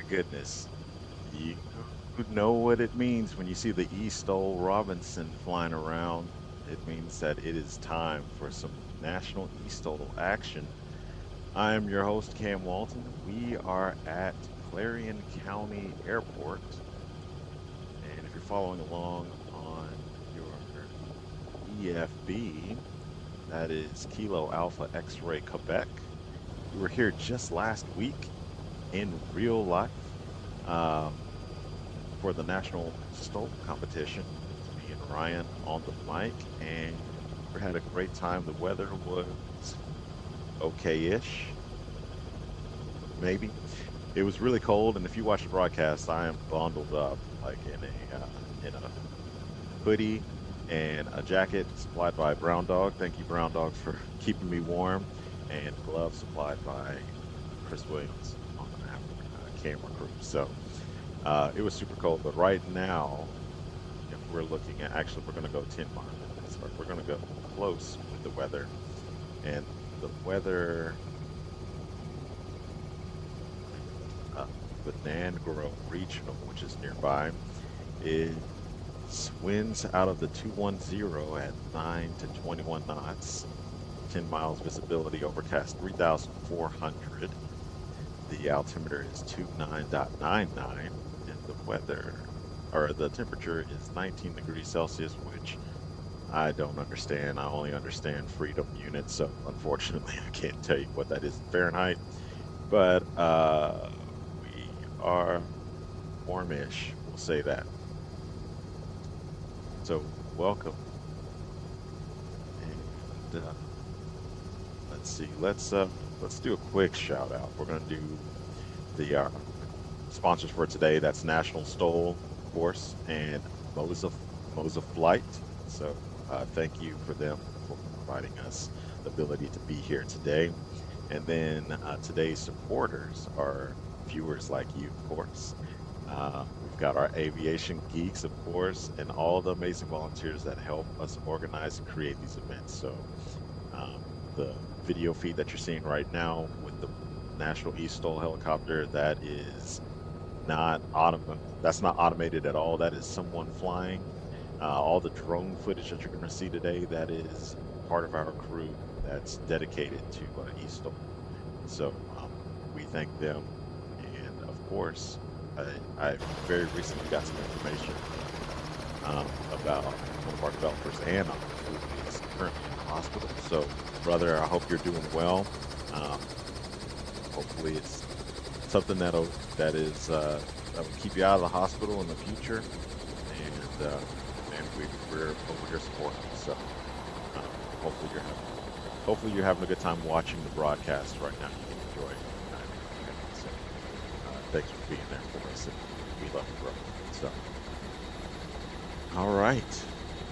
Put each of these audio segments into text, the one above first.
Goodness, you know what it means when you see the eSTOL Robinson flying around. It means that it is time for some national eSTOL action. I am your host, Cam Walton. We are at Clarion County Airport. And if you're following along on your EFB, that is Kilo Alpha X-Ray Quebec. We were here just last week in real life um, for the national STOL competition. Me and Ryan on the mic, and we had a great time. The weather was okay-ish, maybe. It was really cold, and if you watch the broadcast, I am bundled up like in a hoodie and a jacket supplied by Brown Dog. Thank you, Brown Dog, for keeping me warm, and gloves supplied by Chris Williams on the camera crew. So it was super cold, but right now, if we're looking at, actually, we're going to go 10 miles. We're going to go close with the weather, and the weather, the Nan Grove Regional, which is nearby, is winds out of the 210 at 9 to 21 knots, 10 miles visibility, overcast 3,400. The altimeter is 29.99, and the weather, or the temperature is 19 degrees Celsius, which I don't understand. I only understand freedom units, so unfortunately I can't tell you what that is in Fahrenheit. But we are warmish, we'll say that. So welcome. And let's see, let's do a quick shout out. We're going to do the sponsors for today. That's National STOL, of course, and Moza Flight. So thank you for them for providing us the ability to be here today. And then today's supporters are viewers like you, of course. We've got our aviation geeks, of course, and all the amazing volunteers that help us organize and create these events. So the video feed that you're seeing right now with the National eSTOL helicopter, that is not that's not automated at all. That is someone flying. All the drone footage that you're going to see today, that is part of our crew that's dedicated to eSTOL. So we thank them, and of course, I very recently got some information about one of our developers, Anna, who is currently in the hospital. So, brother, I hope you're doing well. Hopefully, it's something that will keep you out of the hospital in the future, and we're over here supporting you. So, hopefully you're having a good time watching the broadcast right now. You can enjoy it. So, thank you for being there for us, and we love you, bro. So, all right.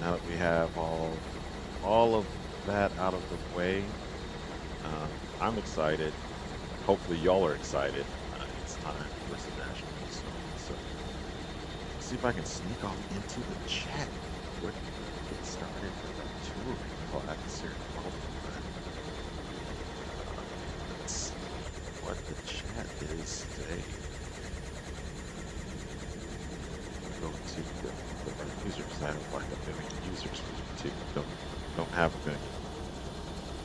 Now that we have all of that out of the way, I'm excited. Hopefully, y'all are excited. It's time for some national news. So, see if I can sneak off into the chat quick. Get started with our touring class here. Let's see what the chat is today. Go to the users. I have like a million users for YouTube. Don't have a million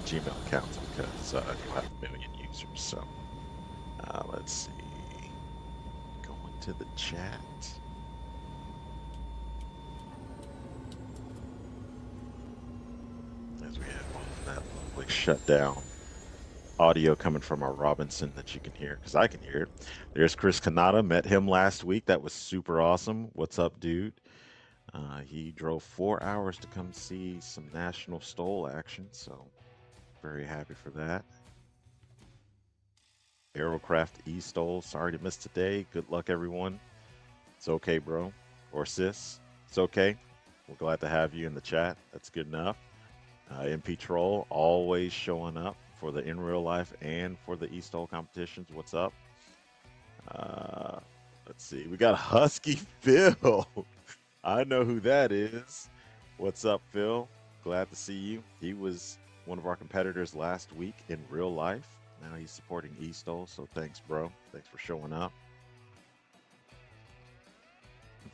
Gmail accounts because you'll have a million users. So let's see. Go into the chat. As we have that lovely shutdown audio coming from our Robinson that you can hear because I can hear it. There's Chris Kanata. Met him last week. That was super awesome. What's up, dude? He drove 4 hours to come see some National Stole action, so very happy for that. Aerocraft eSTOL. Sorry to miss today. Good luck, everyone. It's okay, bro. Or sis. It's okay. We're glad to have you in the chat. That's good enough. MP Troll always showing up for the in real life and for the eSTOL competitions. What's up? Let's see. We got Husky Phil. I know who that is. What's up, Phil? Glad to see you. He was one of our competitors last week in real life. Now he's supporting eSTOL, so thanks, bro. Thanks for showing up.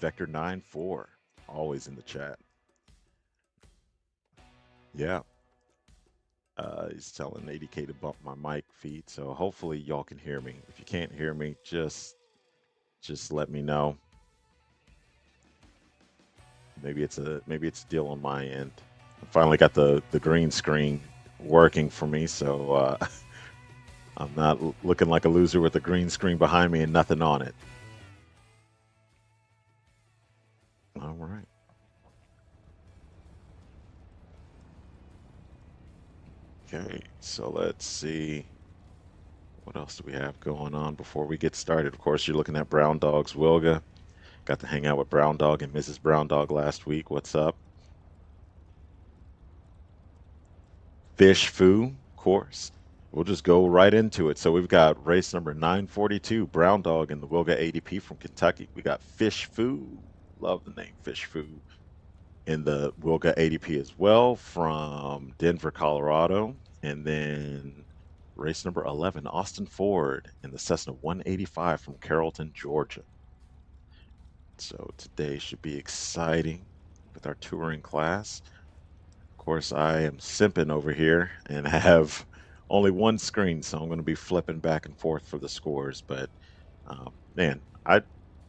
Vector 94, always in the chat. Yeah. He's telling 80K to bump my mic feed, so hopefully y'all can hear me. If you can't hear me, just let me know. Maybe it's a deal on my end. I finally got the green screen working for me, so I'm not looking like a loser with a green screen behind me and nothing on it. All right. Okay, so let's see. What else do we have going on before we get started? Of course, you're looking at Brown Dog's Wilga. Got to hang out with Brown Dog and Mrs. Brown Dog last week. What's up? Fish Foo, of course. We'll just go right into it. So we've got race number 942, Brown Dog in the Wilga ADP from Kentucky. We got Fish Foo. Love the name Fish Foo. In the Wilga ADP as well from Denver, Colorado. And then race number 11, Austin Ford in the Cessna 185 from Carrollton, Georgia. So today should be exciting with our touring class. Of course, I am simping over here and have only one screen, so I'm going to be flipping back and forth for the scores. But man,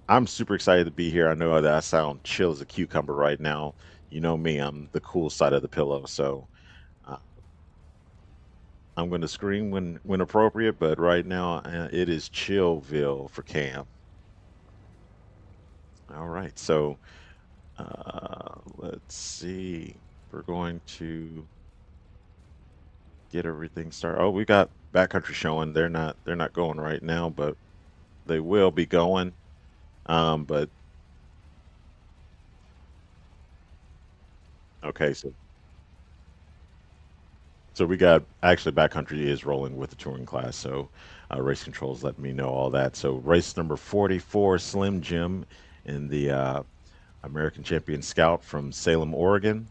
I'm super excited to be here. I know that I sound chill as a cucumber right now. You know me, I'm the cool side of the pillow, so uh, I'm going to scream when appropriate. But right now, it is Chillville for Cam. All right, so let's see. We're going to get everything started. Oh, we got backcountry showing. They're not going right now, but they will be going. But okay, so we got actually backcountry is rolling with the touring class. So race controls let me know all that. So race number 44, Slim Jim in the American Champion Scout from Salem, Oregon.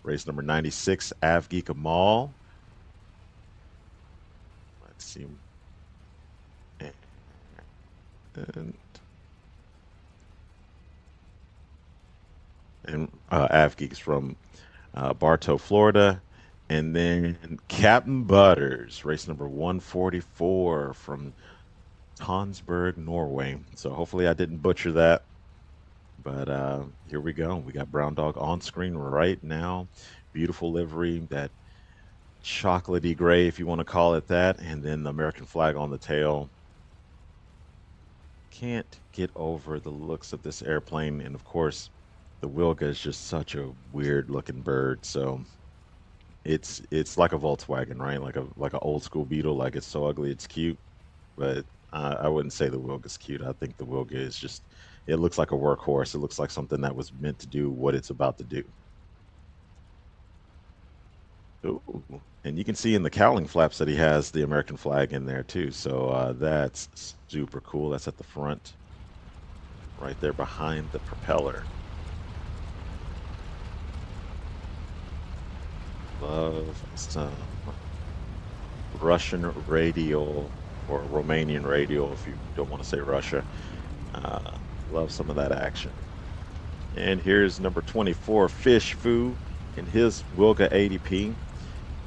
Race number 96, Avgeek Kamal. Let's see. And Avgeek's from Bartow, Florida. And then Captain Butters, race number 144 from Tonsberg, Norway. So hopefully I didn't butcher that. But here we go. We got Brown Dog on screen right now. Beautiful livery, that chocolatey gray, if you want to call it that. And then the American flag on the tail. Can't get over the looks of this airplane. And of course, the Wilga is just such a weird looking bird. So it's like a Volkswagen, right? Like an old school Beetle. Like it's so ugly, it's cute. But I wouldn't say the Wilga's cute. I think the Wilga is just, it looks like a workhorse. It looks like something that was meant to do what it's about to do. Ooh. And you can see in the cowling flaps that he has the American flag in there too. So that's super cool. That's at the front. right there behind the propeller. Love some Russian radial, or Romanian radial if you don't want to say Russia. Love some of that action. And here's number 24, Fish Foo, in his Wilga 80p.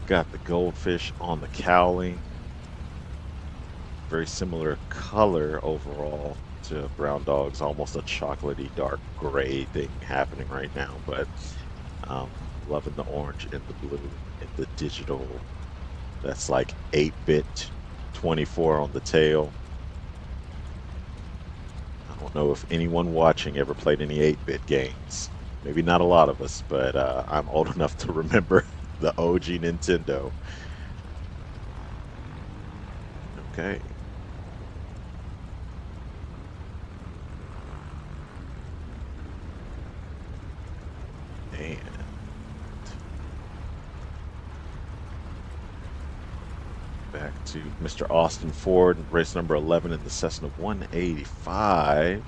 Got the goldfish on the cowling. Very similar color overall to Brown Dog's, almost a chocolatey dark gray thing happening right now, but loving the orange and the blue and the digital. That's like 8-bit 24 on the tail. I don't know if anyone watching ever played any 8-bit games. Maybe not a lot of us, but I'm old enough to remember the OG Nintendo. Okay. And back to Mr. Austin Ford, race number 11 in the Cessna 185.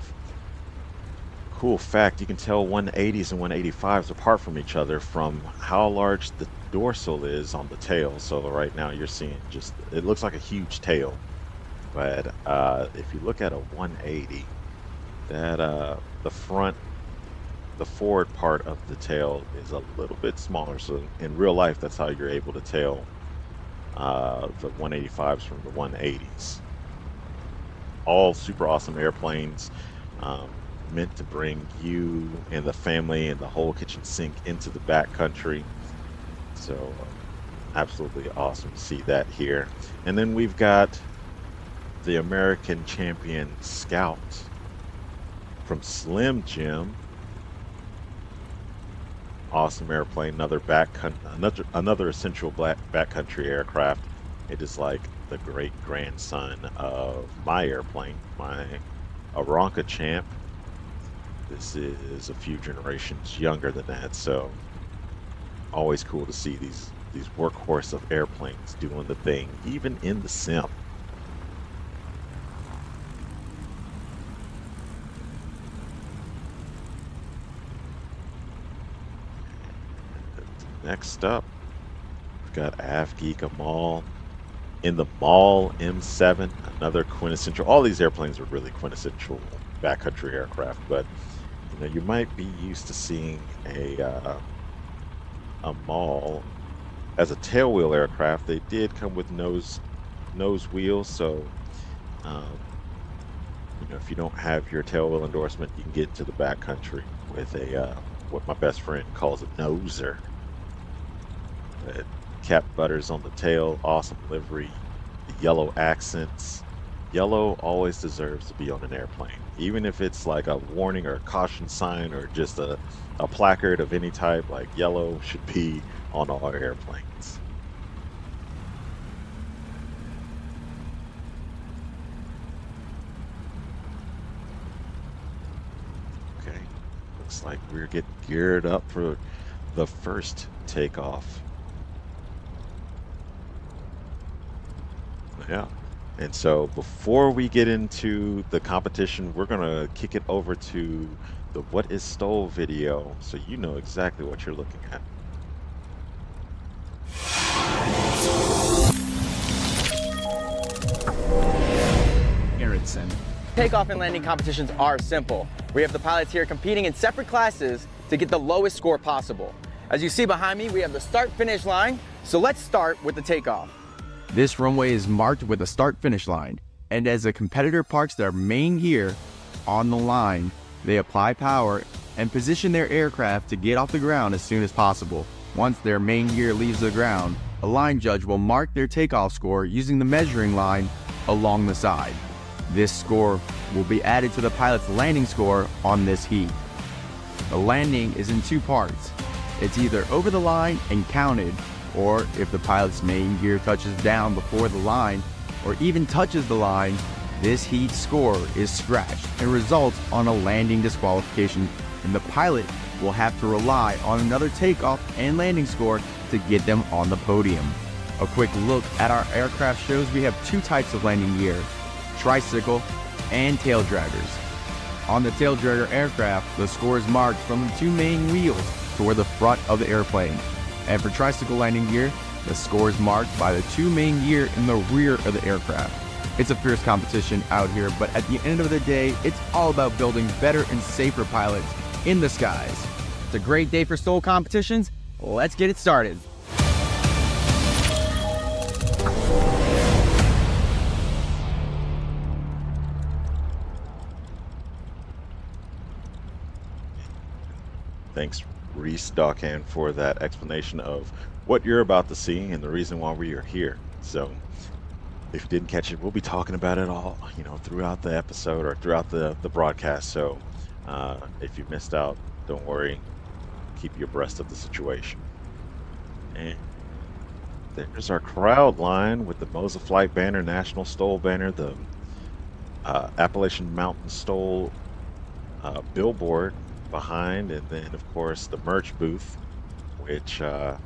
Cool fact, you can tell 180s and 185s apart from each other from how large the dorsal is on the tail. So right now you're seeing just, it looks like a huge tail. But if you look at a 180, that the forward part of the tail is a little bit smaller. So in real life, that's how you're able to tell the 185s from the 180s. All super awesome airplanes, meant to bring you and the family and the whole kitchen sink into the backcountry. So absolutely awesome to see that here. And then we've got the American Champion Scout from Slim Jim. Awesome airplane, another essential backcountry aircraft. It is like the great grandson of my airplane, my Aranca Champ. This is a few generations younger than that, so always cool to see these workhorse of airplanes doing the thing, even in the sim. Next up, we've got Avgeek Amal in the Maul M7, another quintessential. All these airplanes are really quintessential backcountry aircraft, but you know, you might be used to seeing a Maul as a tailwheel aircraft. They did come with nose wheels, so you know, if you don't have your tailwheel endorsement, you can get into the backcountry with a what my best friend calls a noser. Cap butters on the tail, awesome livery, the yellow accents. Yellow always deserves to be on an airplane, even if it's like a warning or a caution sign or just a placard of any type. Like, yellow should be on all our airplanes. Okay, looks like we're getting geared up for the first takeoff. Yeah. And so before we get into the competition, we're going to kick it over to the What is Stole video, so you know exactly what you're looking at. Erickson. Takeoff and landing competitions are simple. We have the pilots here competing in separate classes to get the lowest score possible. As you see behind me, we have the start-finish line, so let's start with the takeoff. This runway is marked with a start-finish line, and as a competitor parks their main gear on the line, they apply power and position their aircraft to get off the ground as soon as possible. Once their main gear leaves the ground, a line judge will mark their takeoff score using the measuring line along the side. This score will be added to the pilot's landing score on this heat. The landing is in two parts. It's either over the line and counted, or if the pilot's main gear touches down before the line, or even touches the line, this heat score is scratched and results on a landing disqualification, and the pilot will have to rely on another takeoff and landing score to get them on the podium. A quick look at our aircraft shows we have two types of landing gear, tricycle and tail draggers. On the tail dragger aircraft, the score is marked from the two main wheels toward the front of the airplane. And for tricycle landing gear, the score is marked by the two main gear in the rear of the aircraft. It's a fierce competition out here, but at the end of the day, it's all about building better and safer pilots in the skies. It's a great day for STOL competitions. Let's get it started. Thanks, Reese Dockhand, for that explanation of what you're about to see and the reason why we are here. So, if you didn't catch it, we'll be talking about it all, throughout the episode or throughout the broadcast. So, if you missed out, don't worry. Keep you abreast of the situation. And there's our crowd line with the Mosa Flight banner, National STOL banner, the Appalachian Mountain STOL billboard behind, and then of course the merch booth, which I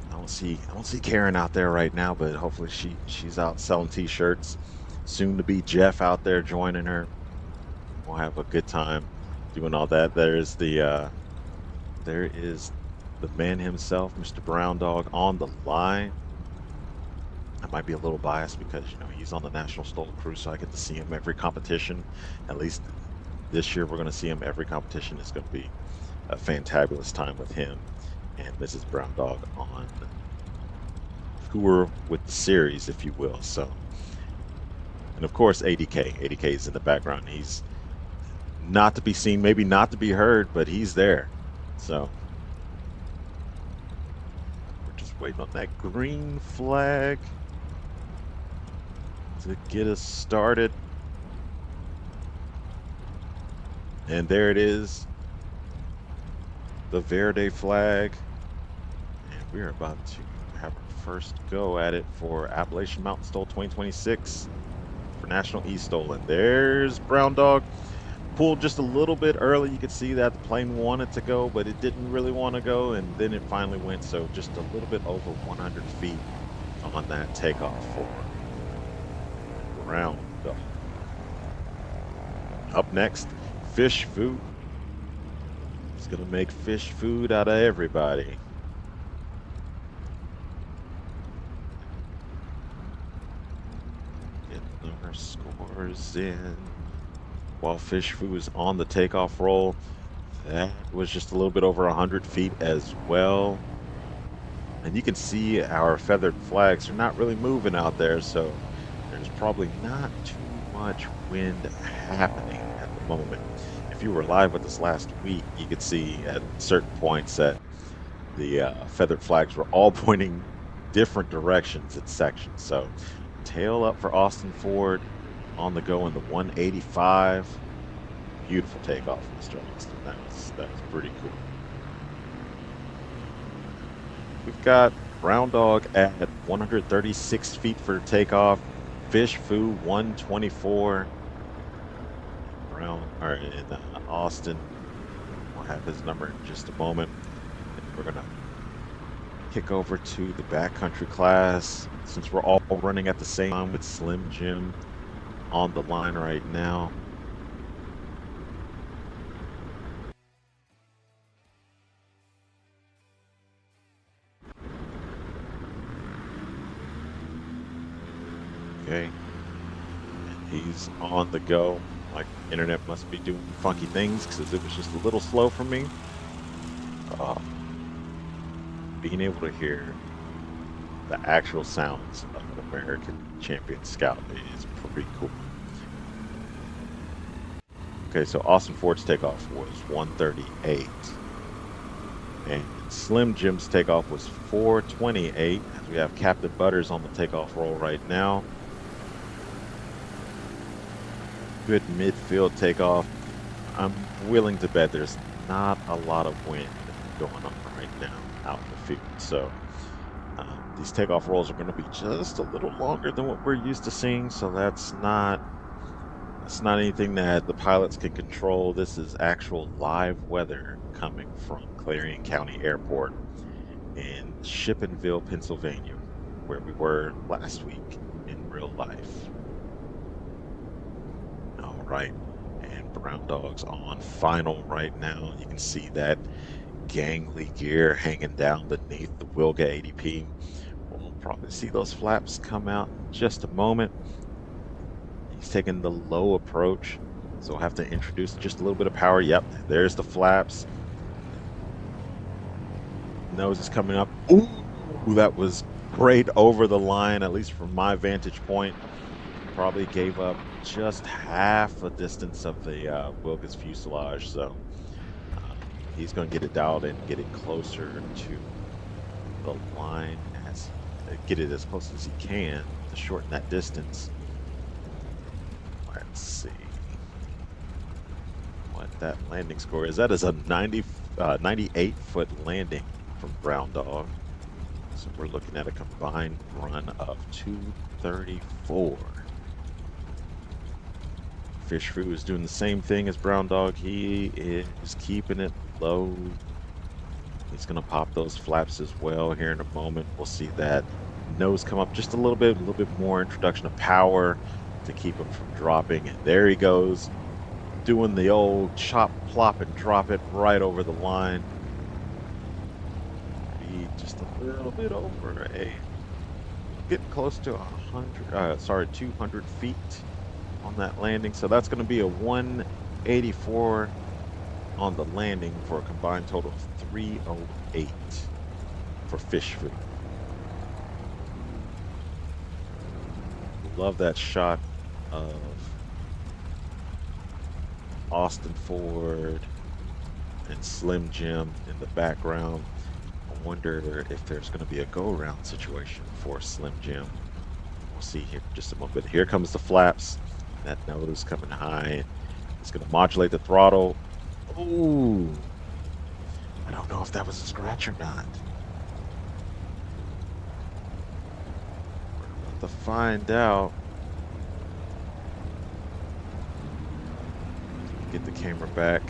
don't see Karen out there right now, but hopefully she's out selling t-shirts. Soon to be Jeff out there joining her. We'll have a good time doing all that. There is the man himself, Mr. Brown Dog, on the line. I might be a little biased because he's on the National STOL crew, so I get to see him every competition. At least this year we're going to see him every competition. It's going to be a fantabulous time with him and Mrs. Brown Dog on tour with the series, if you will. So, and of course ADK is in the background. He's not to be seen, maybe not to be heard, but he's there. So we're just waiting on that green flag to get us started. And there it is, the Verde flag. And we're about to have our first go at it for Appalachian Mountain STOL 2026 for National eSTOL. And there's Brown Dog. Pulled just a little bit early. You could see that the plane wanted to go, but it didn't really want to go, and then it finally went. So just a little bit over 100 feet on that takeoff for Brown Dog. Up next, fish food. It's gonna make fish food out of everybody. Getting our scores in. While fish food is on the takeoff roll, that was just a little bit over 100 feet as well. And you can see our feathered flags are not really moving out there, so there's probably not too much wind happening at the moment. If you were live with us last week, you could see at certain points that the feathered flags were all pointing different directions in sections. So tail up for Austin Ford, on the go in the 185. Beautiful takeoff, Mr. Austin. That's pretty cool. We've got Brown Dog at 136 feet for takeoff. Fish Foo 124. In Austin, we'll have his number in just a moment. And we're gonna kick over to the backcountry class since we're all running at the same time with Slim Jim on the line right now. Okay, and he's on the go. My internet must be doing funky things because it was just a little slow for me. Being able to hear the actual sounds of an American Champion Scout is pretty cool. Okay, so Austin Ford's takeoff was 138. And Slim Jim's takeoff was 428. We have Captain Butters on the takeoff roll right now. Good midfield takeoff. I'm willing to bet there's not a lot of wind going on right now out in the field. So these takeoff rolls are going to be just a little longer than what we're used to seeing. So that's not anything that the pilots can control. This is actual live weather coming from Clarion County Airport in Shippensville, Pennsylvania, where we were last week in real life. All right, and Brown Dog's on final right now. You can see that gangly gear hanging down beneath the Wilga ADP. We'll probably see those flaps come out in just a moment. He's taking the low approach, so we'll have to introduce just a little bit of power. Yep, there's the flaps. Nose is coming up. Ooh, that was great over the line, at least from my vantage point. Probably gave up just half a distance of the Wilga's fuselage, so he's going to get it dialed in, get it closer to the line, get it as close as he can to shorten that distance. Let's see what that landing score is. That is a 98-foot landing from Brown Dog. So we're looking at a combined run of 234. Fish Foo is doing the same thing as Brown Dog. He is keeping it low. He's going to pop those flaps as well here in a moment. We'll see that nose come up just a little bit more introduction of power to keep him from dropping. And there he goes, doing the old chop, plop, and drop it right over the line. Be just a little bit over getting close to 200 feet on that landing. So that's going to be a 184 on the landing for a combined total of 308 for Fish Food. Love that shot of Austin Ford and Slim Jim in the background. I wonder if there's going to be a go-around situation for Slim Jim. We'll see here in just a moment. Here comes the flaps. That nose coming high. It's going to modulate the throttle. Ooh, I don't know if that was a scratch or not. We're about to find out. Get the camera back.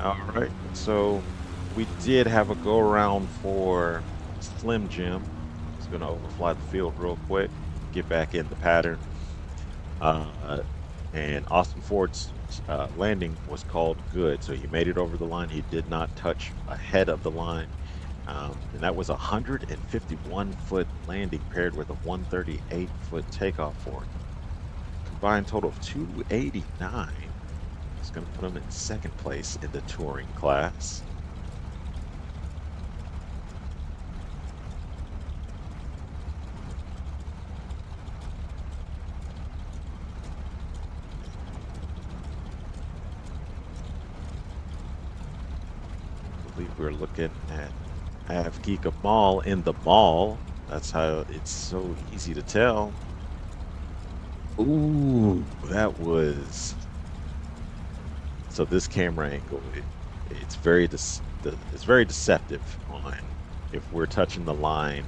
All right, so we did have a go around for Slim Jim. He's going to overfly the field real quick, get back in the pattern. And Austin Ford's landing was called good, so he made it over the line. He did not touch ahead of the line, and that was a 151-foot landing paired with a 138-foot takeoff for him. Combined total of 289. It's going to put him in second place in the touring class. We're looking at Avgeeka Mall in the mall. That's how it's so easy to tell. Ooh, that was. So this camera angle, it's very deceptive on if we're touching the line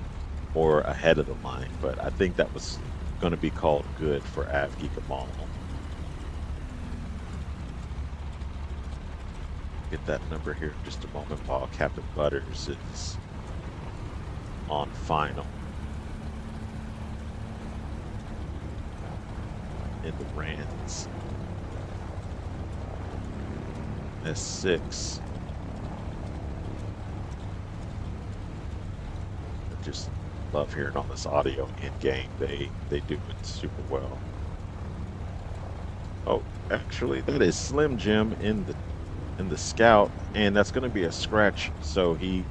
or ahead of the line. But I think that was going to be called good for Avgeeka Mall. Get that number here in just a moment while Captain Butters is on final in the Rands. S6. I just love hearing all this audio in game. They do it super well. Oh, actually, that is Slim Jim in the Scout, and that's going to be a scratch. So he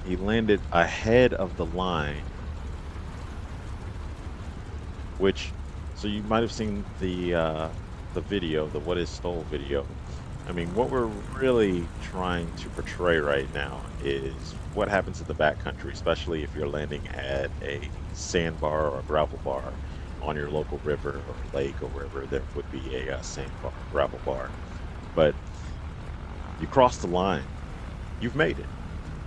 landed ahead of the line, which, so you might have seen the video, the What Is Stole video. I mean, what we're really trying to portray right now is what happens in the backcountry, especially if you're landing at a sandbar or a gravel bar on your local river or lake or wherever there would be a sandbar, gravel bar. But you cross the line, you've made it.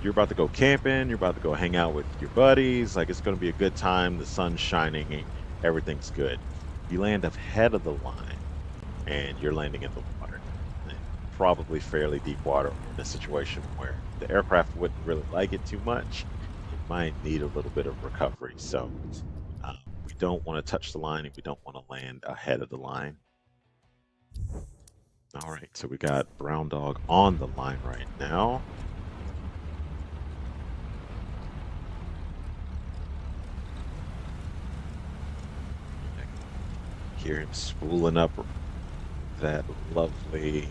You're about to go camping, you're about to go hang out with your buddies, like it's going to be a good time, the sun's shining, everything's good. You land ahead of the line, and you're landing in the water. Probably fairly deep water in a situation where the aircraft wouldn't really like it too much. It might need a little bit of recovery. So we don't want to touch the line and we don't want to land ahead of the line. All right, so we got Brown Dog on the line right now. Hear him spooling up that lovely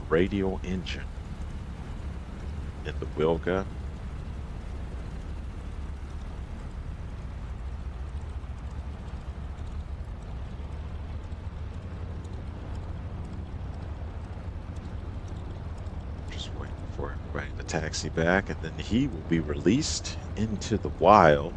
radial engine in the Wilga. Just waiting for everybody to taxi back, and then he will be released into the wild.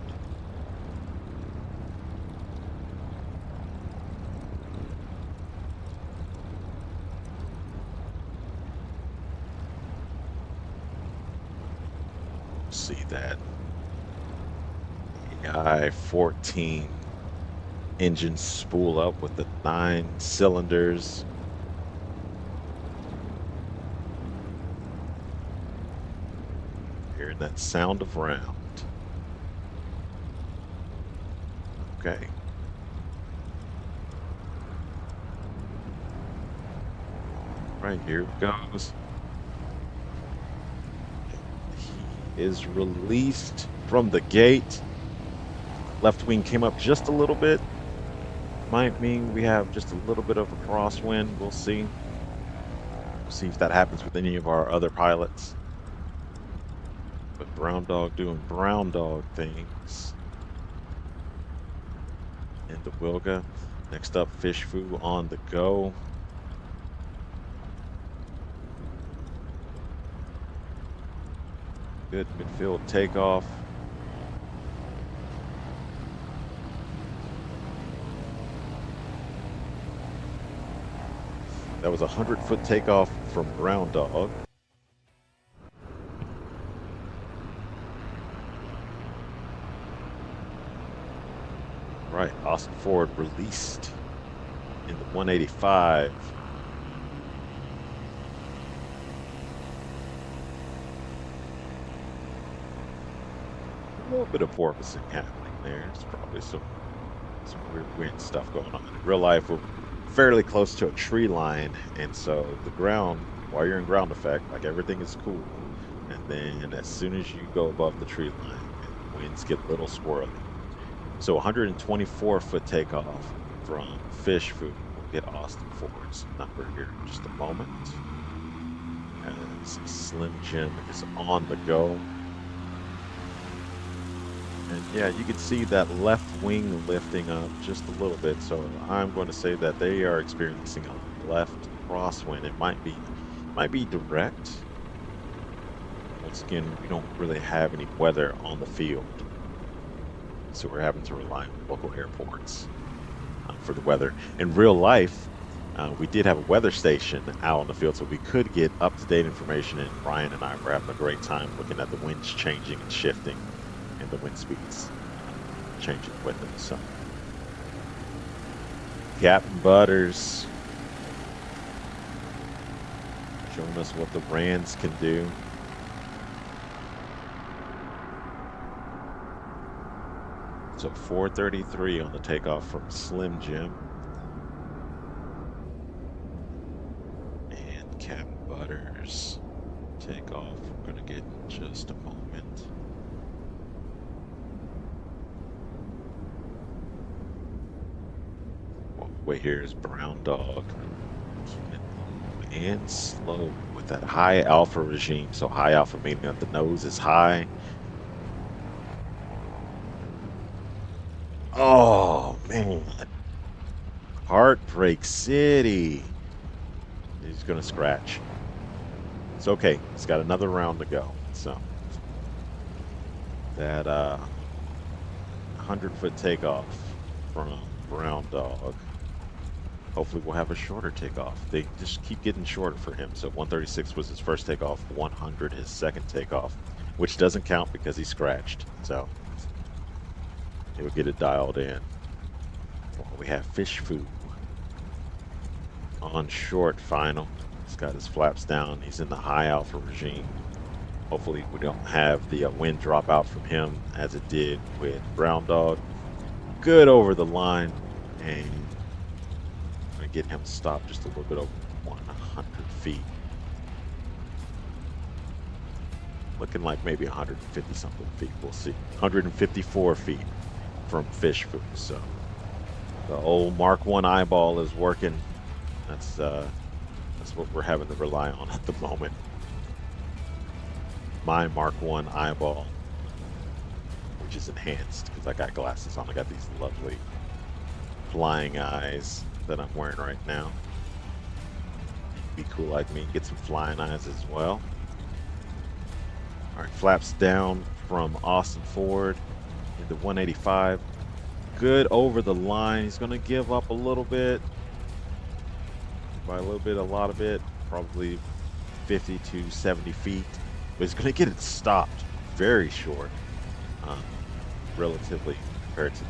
See that AI-14 engine spool up with the 9 cylinders. Hearing that sound of round. Okay. Right, here it goes. Is released from the gate. Left wing came up just a little bit. Might mean we have just a little bit of a crosswind. We'll see. We'll see if that happens with any of our other pilots. But Brown Dog doing Brown Dog things. In the Wilga. Next up, Fish Foo on the go. Good midfield takeoff. That was a 100-foot takeoff from Brown Dog. Right, Austin Ford released in the 185. A little bit of porpoising happening there. There's probably some weird wind stuff going on. In real life, we're fairly close to a tree line, and so the ground, while you're in ground effect, like everything is cool. And then as soon as you go above the tree line, winds get a little swirly. So 124-foot takeoff from Fish Food will get Austin Ford's number here in just a moment. As Slim Jim is on the go. And yeah, you can see that left wing lifting up just a little bit. So I'm going to say that they are experiencing a left crosswind. It might be direct. Once again, we don't really have any weather on the field, so we're having to rely on local airports for the weather. In real life, we did have a weather station out on the field, so we could get up-to-date information. And Ryan and I were having a great time looking at the winds changing and shifting, and the wind speeds changing with them. So, Captain Butters showing us what the Rands can do. So 433 on the takeoff from Slim Jim. And Captain Butters takeoff. We're going to get in just a moment. Way here is Brown Dog. Keeping it low and slow with that high alpha regime. So high alpha meaning that the nose is high. Oh man, Heartbreak City. He's gonna scratch. It's okay. He's got another round to go. So that 100-foot takeoff from Brown Dog. Hopefully we'll have a shorter takeoff. They just keep getting shorter for him. So 136 was his first takeoff, 100 his second takeoff, which doesn't count because he scratched. So he'll get it dialed in. Well, we have Fish Food on short final. He's got his flaps down. He's in the high alpha regime. Hopefully we don't have the wind drop out from him as it did with Brown Dog. Good over the line, and I'm going to get him stopped just a little bit over 100 feet. Looking like maybe 150 something feet. We'll see. 154 feet from Fish Food. So the old Mark 1 eyeball is working. That's what we're having to rely on at the moment. My Mark 1 eyeball, which is enhanced because I got glasses on. I got these lovely flying eyes that I'm wearing right now. Be cool like me, get some flying eyes as well. All right, flaps down from Austin Ford into 185. Good over the line. He's going to give up a little bit. By a little bit, a lot of it, probably 50 to 70 feet. But he's going to get it stopped very short, relatively compared to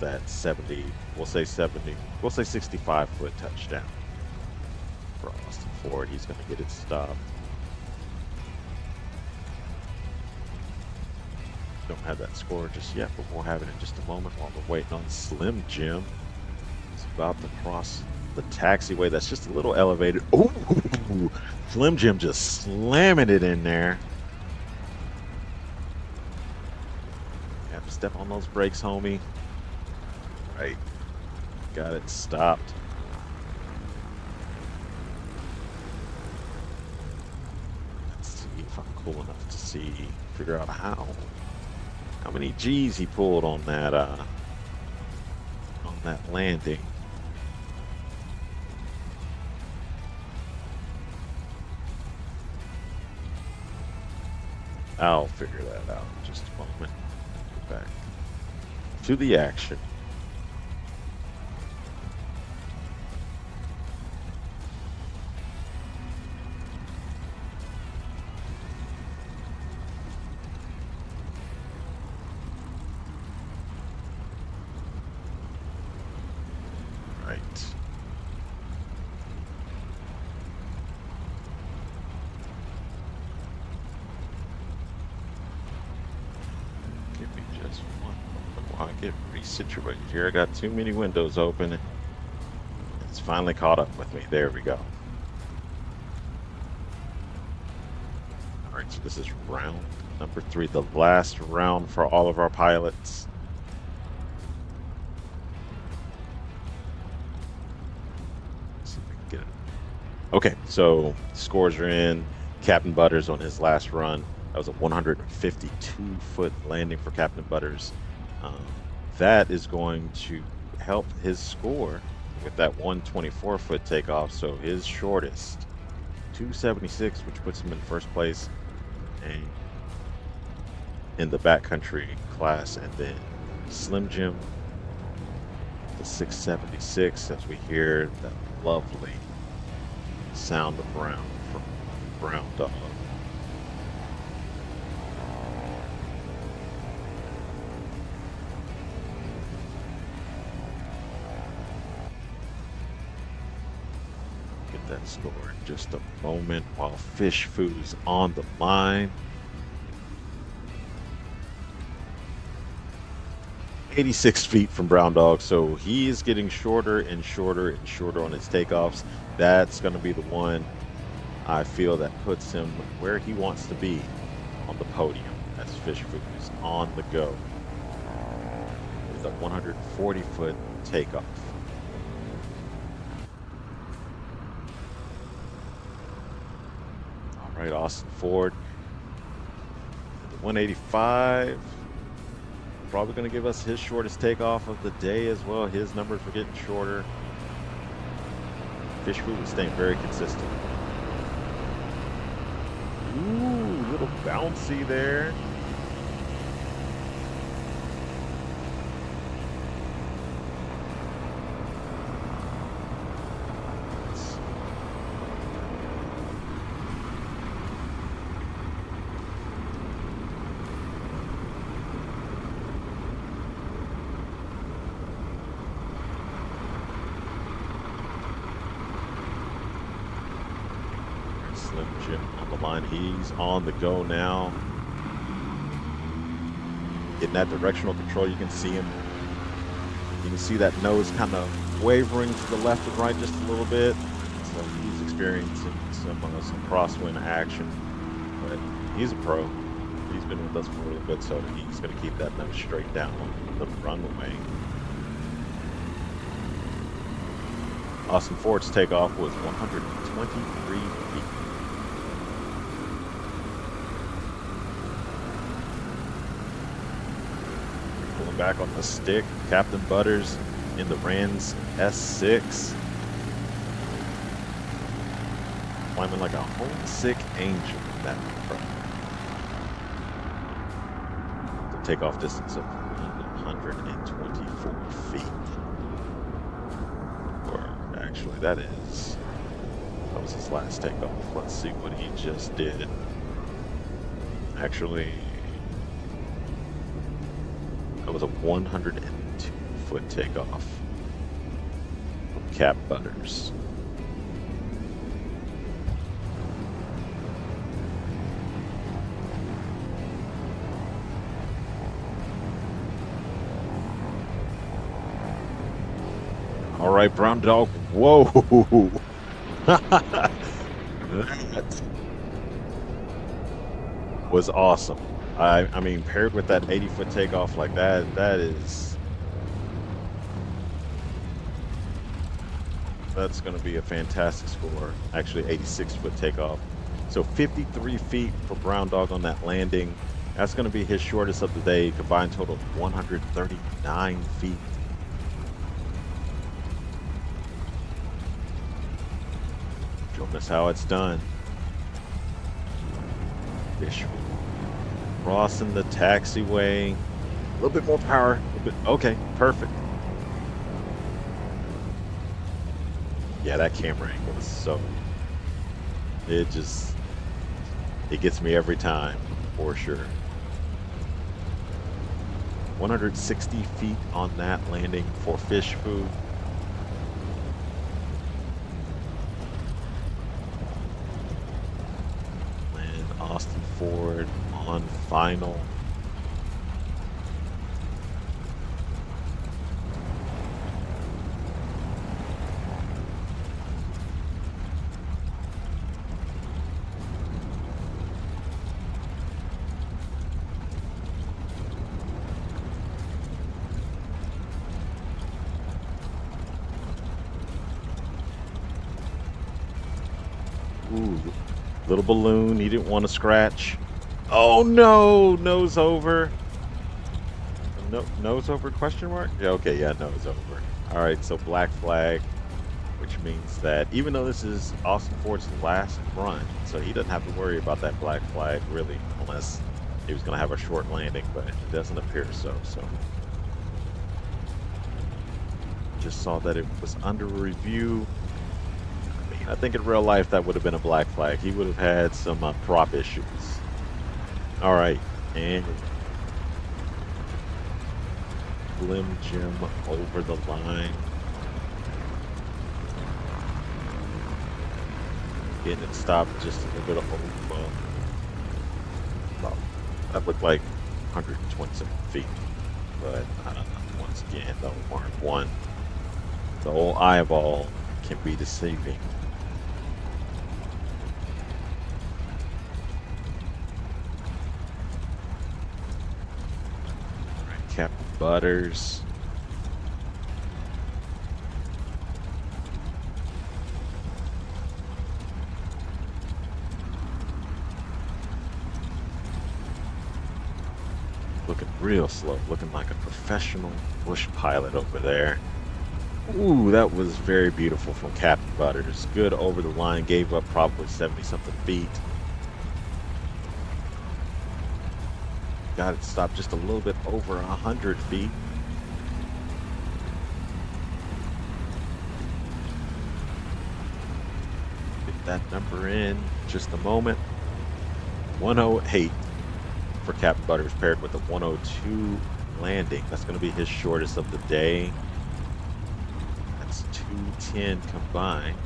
that 70. We'll say 70. We'll say 65-foot touchdown for Austin Ford. He's going to get it stopped. Don't have that score just yet, but we'll have it in just a moment while we're waiting on Slim Jim. He's about to cross the taxiway that's just a little elevated. Ooh, Slim Jim just slamming it in there. You have to step on those brakes, homie. Right. Got it stopped. Let's see if I'm cool enough to figure out how many G's he pulled on that landing. I'll figure that out in just a moment. Get back to the action. Situated here. I got too many windows open. It's finally caught up with me. There we go. All right, so this is round number 3, the last round for all of our pilots. Let's see if we can get it. Okay, so scores are in. Captain Butters on his last run. That was a 152-foot landing for Captain Butters. That is going to help his score with that 124-foot takeoff. So his shortest, 276, which puts him in first place and in the backcountry class. And then Slim Jim, the 676, as we hear that lovely sound of Brown from Brown Dog. That score in just a moment while Fish Food's on the line. 86 feet from Brown Dog, so he is getting shorter and shorter and shorter on his takeoffs. That's going to be the one I feel that puts him where he wants to be on the podium as Fish Food is on the go with a 140-foot takeoff. Right, Austin Ford, 185, probably going to give us his shortest takeoff of the day as well. His numbers were getting shorter. Fish Food was staying very consistent. Ooh, little bouncy there. Slim Jim on the line. He's on the go now. Getting that directional control, you can see him. You can see that nose kind of wavering to the left and right just a little bit. So he's experiencing some crosswind action. But he's a pro. He's been with us for a little bit, so he's going to keep that nose straight down on the runway. Austin Ford's takeoff was 123 feet. Pulling back on the stick, Captain Butters in the Rand's S6. Climbing like a homesick angel in that truck. The takeoff distance of 124 feet. Actually, that was his last takeoff. Let's see what he just did. Actually, that was a 102-foot takeoff from Cap Butters. All right, Brown Dog. Whoa. That was awesome. I mean, paired with that 80-foot takeoff like that, that's going to be a fantastic score. Actually, 86-foot takeoff. So 53 feet for Brown Dog on that landing. That's going to be his shortest of the day. Combined total of 139 feet. Showing us how it's done. Fish crossing the taxiway. A little bit more power. Okay, perfect. Yeah, that camera angle is so. It gets me every time, for sure. 160 feet on that landing for fish food. Austin Ford on final. Ooh. Little balloon, he didn't want to scratch. Oh no, nose over. No, nose over question mark? Yeah, okay, yeah, nose over. All right, so black flag, which means that even though this is Austin Ford's last run, so he doesn't have to worry about that black flag really, unless he was going to have a short landing, but it doesn't appear so. So just saw that it was under review. I think in real life that would have been a black flag. He would have had some prop issues. All right, and Slim Jim over the line. Getting it stopped just a little bit of over. Well, that looked like 127 feet, but once again, the Mark 1, the old eyeball can be deceiving. Captain Butters. Looking real slow, looking like a professional bush pilot over there. Ooh, that was very beautiful from Captain Butters. Good over the line, gave up probably 70-something feet. Got it stopped just a little bit over 100 feet. Get that number in just a moment. 108 for Captain Butters paired with a 102 landing. That's going to be his shortest of the day. That's 210 combined.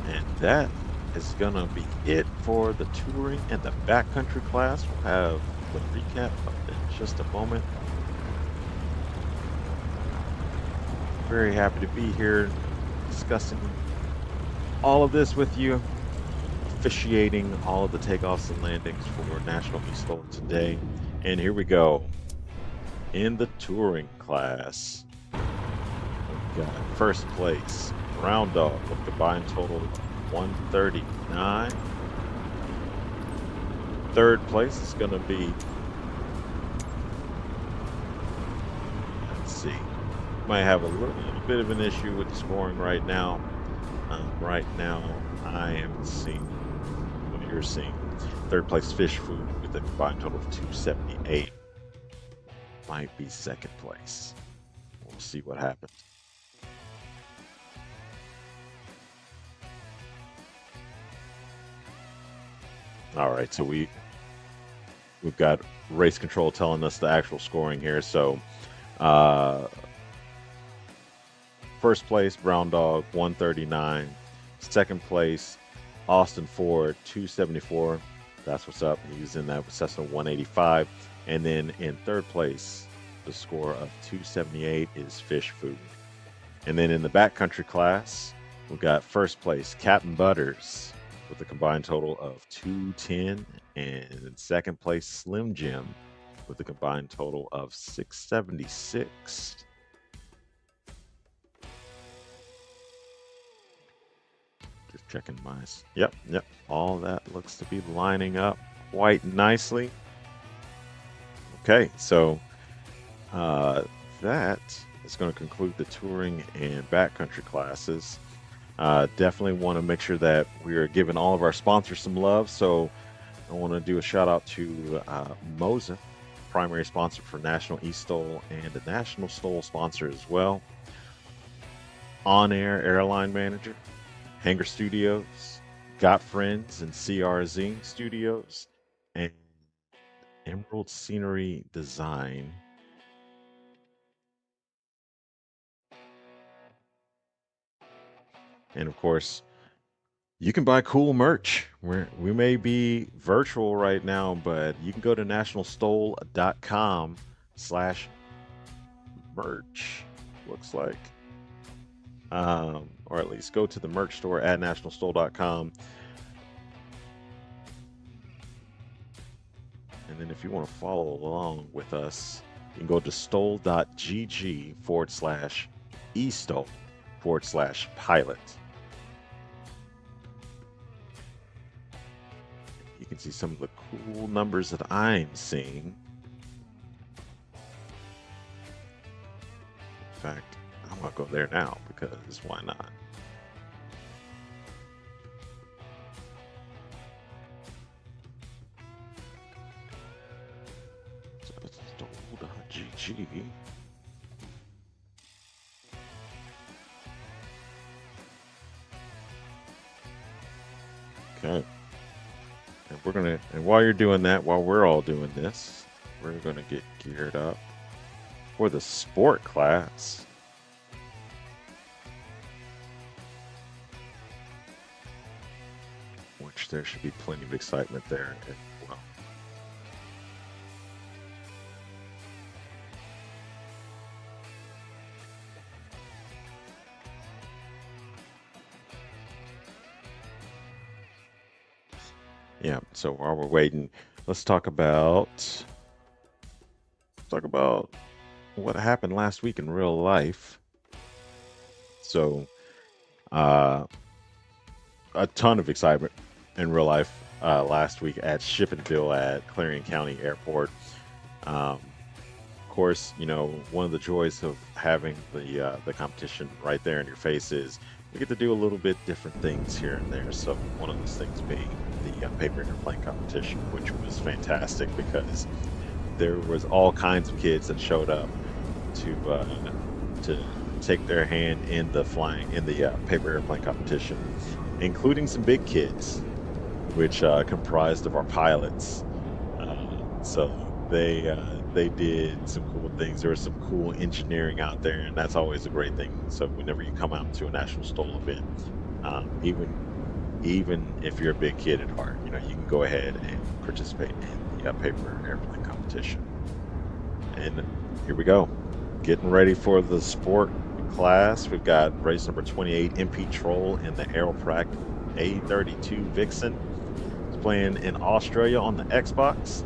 And that is gonna be it for the touring and the backcountry class. We'll have the recap in just a moment. Very happy to be here discussing all of this with you, officiating all of the takeoffs and landings for National eSTOL today. And here we go. In the touring class, we've got first place, Brown Dog, with a combined total of 139. Third place is going to be, let's see, might have a little bit of an issue with the scoring right now. Right now, I am seeing what you're seeing. Third place, Fish Food, with a combined total of 278. Might be second place. We'll see what happens. All right, so we've got race control telling us the actual scoring here. So first place, Brown Dog, 139. Second place, Austin Ford, 274. That's what's up. He's in that with Cessna 185. And then in third place, the score of 278 is Fish Food. And then in the backcountry class, we've got first place, Captain Butters, with a combined total of 210. And second place, Slim Jim, with a combined total of 676. Just checking my, yep. All that looks to be lining up quite nicely. Okay, so that is going to conclude the touring and backcountry classes. Definitely want to make sure that we are giving all of our sponsors some love. So I want to do a shout out to Moza, primary sponsor for National eSTOL and a National STOL sponsor as well. On Air Airline Manager, Hangar Studios, Got Friends and CRZ Studios, and Emerald Scenery Design. And of course, you can buy cool merch. We may be virtual right now, but you can go to nationalstol.com/merch, looks like. Or at least go to the merch store at nationalstol.com. And then if you want to follow along with us, you can go to stol.gg/eSTOL/pilot. You can see some of the cool numbers that I'm seeing. In fact, I'm going to go there now because why not? So it's stol.gg. Okay. And while you're doing that, while we're all doing this, we're gonna get geared up for the sport class. Which there should be plenty of excitement there as well. Yeah, so while we're waiting, let's talk about what happened last week in real life. So a ton of excitement in real life last week at Shippensville at Clarion County Airport. Of course, you know, one of the joys of having the competition right there in your face is we get to do a little bit different things here and there. So one of those things being the paper airplane competition, which was fantastic because there was all kinds of kids that showed up to take their hand in the paper airplane competition, including some big kids, which comprised of our pilots. So they did some cool things. There was some cool engineering out there, and that's always a great thing. So whenever you come out to a National STOL event, even even if you're a big kid at heart. You know, you can go ahead and participate in the paper airplane competition. And here we go. Getting ready for the sport class. We've got race number 28, MP Troll in the Aeroprac A32 Vixen. It's playing in Australia on the Xbox.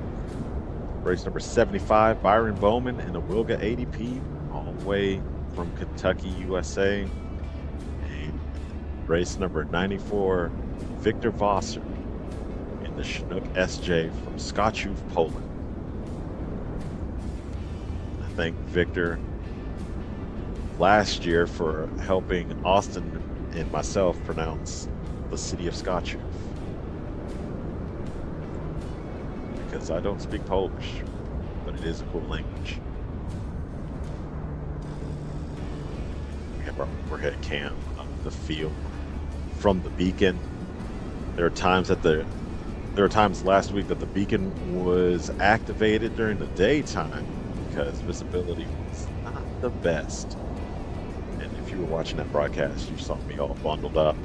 Race number 75, Byron Bowman in the Wilga ADP, all the way from Kentucky, USA. And race number 94, Victor Vosser in the Chinook SJ from Skoczów, Poland. I thank Victor last year for helping Austin and myself pronounce the city of Skoczów, because I don't speak Polish, but it is a cool language. We have our overhead cam of the field from the beacon. There are times last week that the beacon was activated during the daytime because visibility was not the best. And if you were watching that broadcast, you saw me all bundled up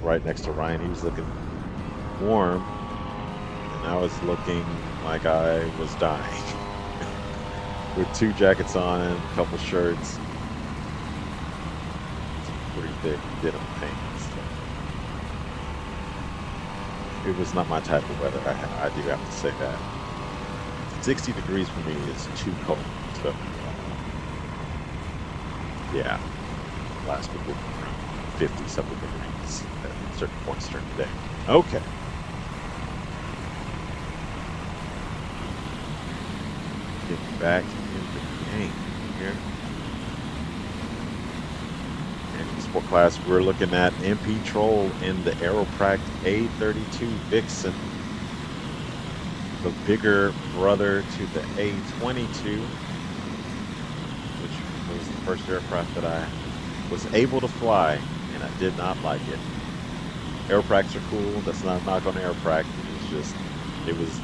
right next to Ryan. He was looking warm, and I was looking like I was dying with 2 jackets on and a couple shirts, some pretty thick denim pants. It was not my type of weather. I do have to say that. 60 degrees for me is too cold. So yeah, last week was around 50 something degrees at certain points during the day. Okay. Getting back into the game here. And in sport class, we're looking at MP Troll in the Aeroprac A32 Vixen, the bigger brother to the A22, which was the first aircraft that I was able to fly, and I did not like it. Aeropracs are cool. That's not a knock on Aeroprac. It was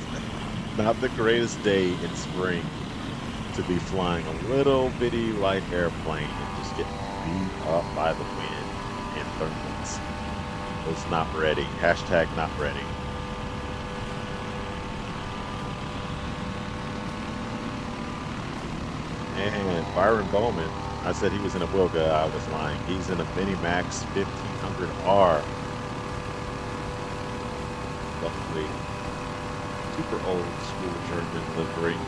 not the greatest day in spring to be flying a little bitty light airplane and just get beat up by the wind and thermals. Was not ready. Hashtag not ready. And Byron Bowman, I said he was in a Wilga, I was lying. He's in a Minimax 1500R. Lovely, super old school German livery.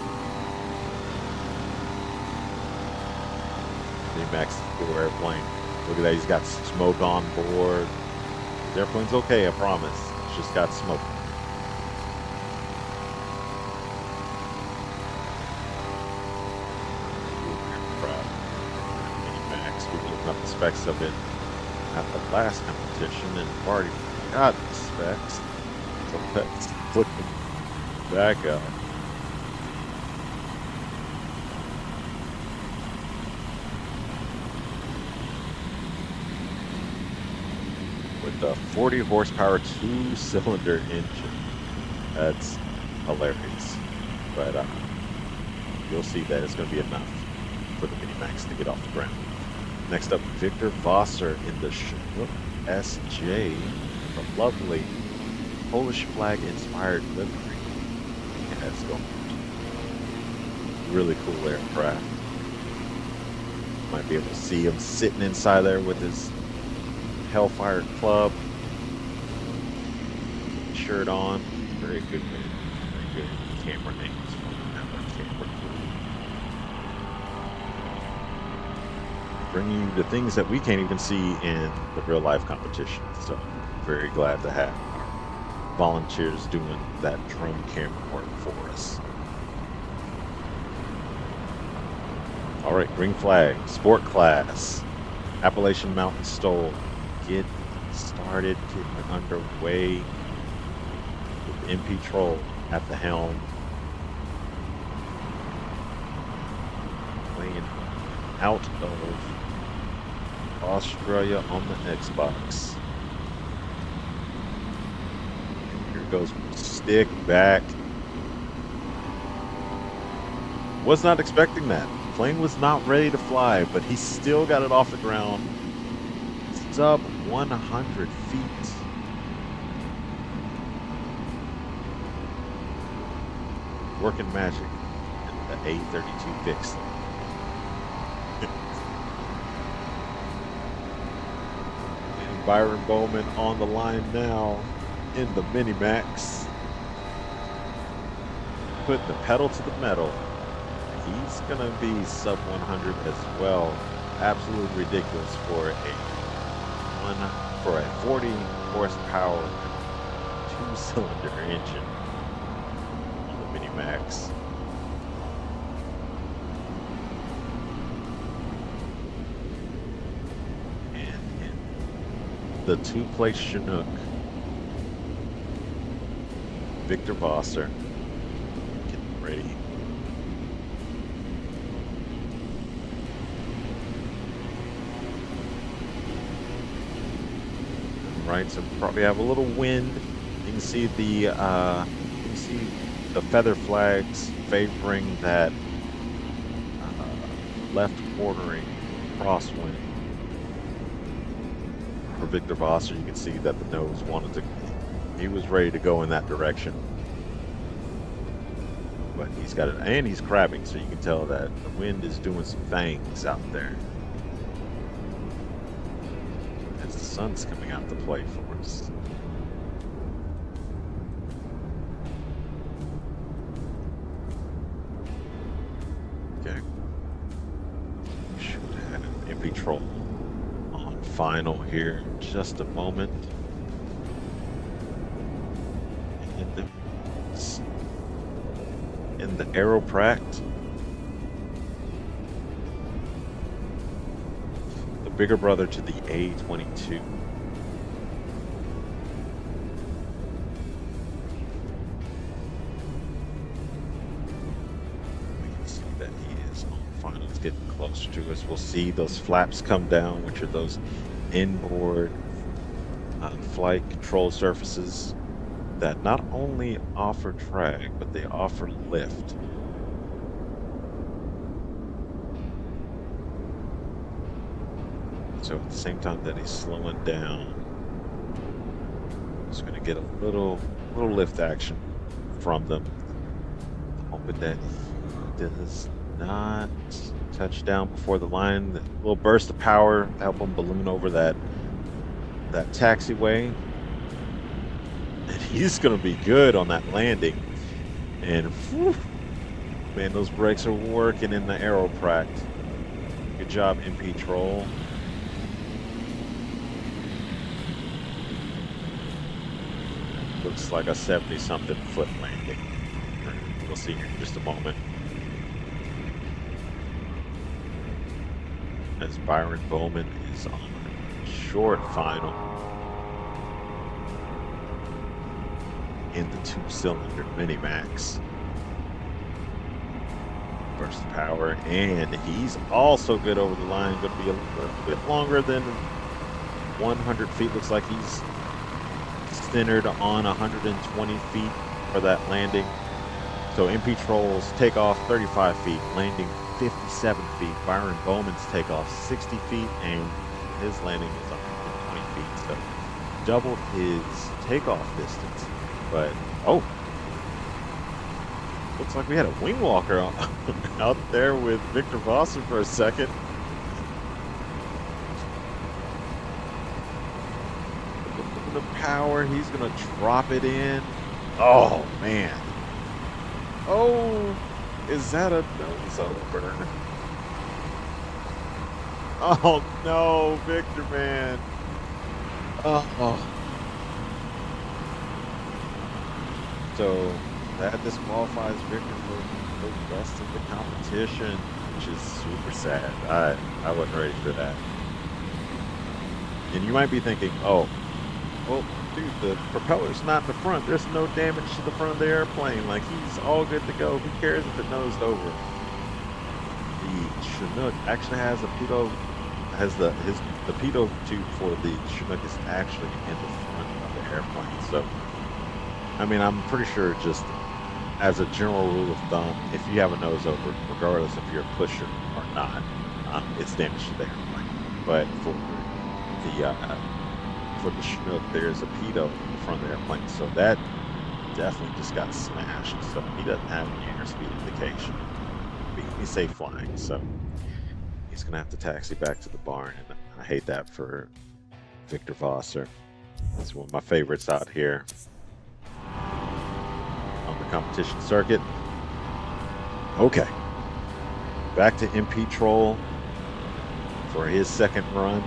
Minimax cool airplane. Look at that, he's got smoke on board. His airplane's okay, I promise. It's just got smoke. Up the specs of it at the last competition, and I've already forgot the specs, so let's look back up. With the 40 horsepower 2-cylinder engine. That's hilarious, but you'll see that it's going to be enough for the Minimax to get off the ground. Next up, Victor Vosser in the Chinook SJ, the lovely Polish flag-inspired livery. Yeah, it's going really cool aircraft. Might be able to see him sitting inside there with his Hellfire Club shirt on. Very good man. Very good camera names from that camera. Bringing you the things that we can't even see in the real life competition. So very glad to have our volunteers doing that drone camera work for us. All right, green flag, sport class, Appalachian Mountain STOL. Get started, getting underway with MP Troll at the helm. Playing out of Australia on the Xbox. Here goes stick back. Was not expecting that. Plane was not ready to fly, but he still got it off the ground. Sub 100 feet. working magic in the A32 fix. And Byron Bowman on the line now in the Mini-Max. Put the pedal to the metal. He's gonna be sub 100 as well. Absolutely ridiculous for a 40 horsepower 2-cylinder engine on the Mini-Max. And in the 2-place Chinook, Victor Vosser getting ready. Right, so probably have a little wind. You can see the feather flags favoring that left quartering crosswind for Victor Vosser. You can see that the nose wanted to. He was ready to go in that direction, but he's got it, and he's crabbing, so you can tell that the wind is doing some things out there. The sun's coming out to play for us. Okay. Should have an MP Troll on final here in just a moment. And in the Aeropract, bigger brother to the A22. We can see that he is on final. It's getting closer to us. We'll see those flaps come down, which are those inboard flight control surfaces that not only offer drag, but they offer lift. So at the same time that he's slowing down, he's going to get a little lift action from them. Hoping that he does not touch down before the line. A little burst of power, help him balloon over that taxiway. And he's going to be good on that landing. And whew, man, those brakes are working in the Aeropract. Good job, MP Troll. Looks like a 70-something foot landing. We'll see here in just a moment. As Byron Bowman is on short final in the 2-cylinder Mini-Max. Burst of power, and he's also good over the line. Going to be a little bit longer than 100 feet. Looks like he's centered on 120 feet for that landing. So MP Troll's takeoff 35 feet, landing 57 feet. Byron Bowman's takeoff 60 feet, and his landing is 120 feet. So doubled his takeoff distance. But oh, looks like we had a wing walker out there with Victor Vosser for a second. The power, he's gonna drop it in. Oh man. Oh, is that a nose over? Oh no, Victor, man. Oh. So that disqualifies Victor for the rest of the competition, which is super sad. I wasn't ready for that. And you might be thinking, oh, well, dude, the propeller's not in the front. There's no damage to the front of the airplane. Like, he's all good to go. Who cares if it nosed over? The Chinook actually has a pitot, the pitot tube for the Chinook is actually in the front of the airplane. So, I mean, I'm pretty sure just as a general rule of thumb, if you have a nose over, regardless if you're a pusher or not, it's damage to the airplane. But for the Chinook, there's a pitot in the front of the airplane, so that definitely just got smashed, so he doesn't have any airspeed indication. He's safe flying, so he's gonna have to taxi back to the barn, and I hate that for Victor Vosser. He's one of my favorites out here on the competition circuit. Okay, back to MP Troll for his second run.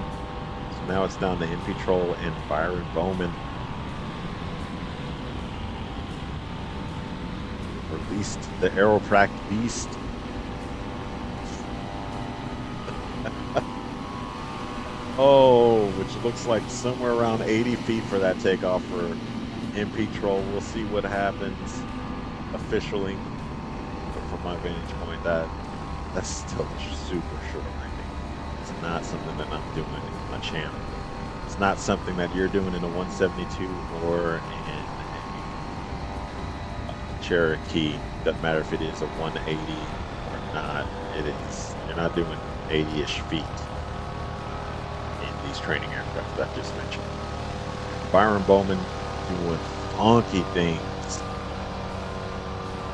So now it's down to MP Troll and Byron Bowman. Released the Aeroprac Beast. Oh, which looks like somewhere around 80 feet for that takeoff for MP Troll. We'll see what happens officially. But from my vantage point, that's still super short. I think it's not something that I'm doing in my channel. It's not something that you're doing in a 172 or in a Cherokee. Doesn't matter if it is a 180 or not. It is. You're not doing 80-ish feet in these training aircraft that I just mentioned. Byron Bowman doing funky things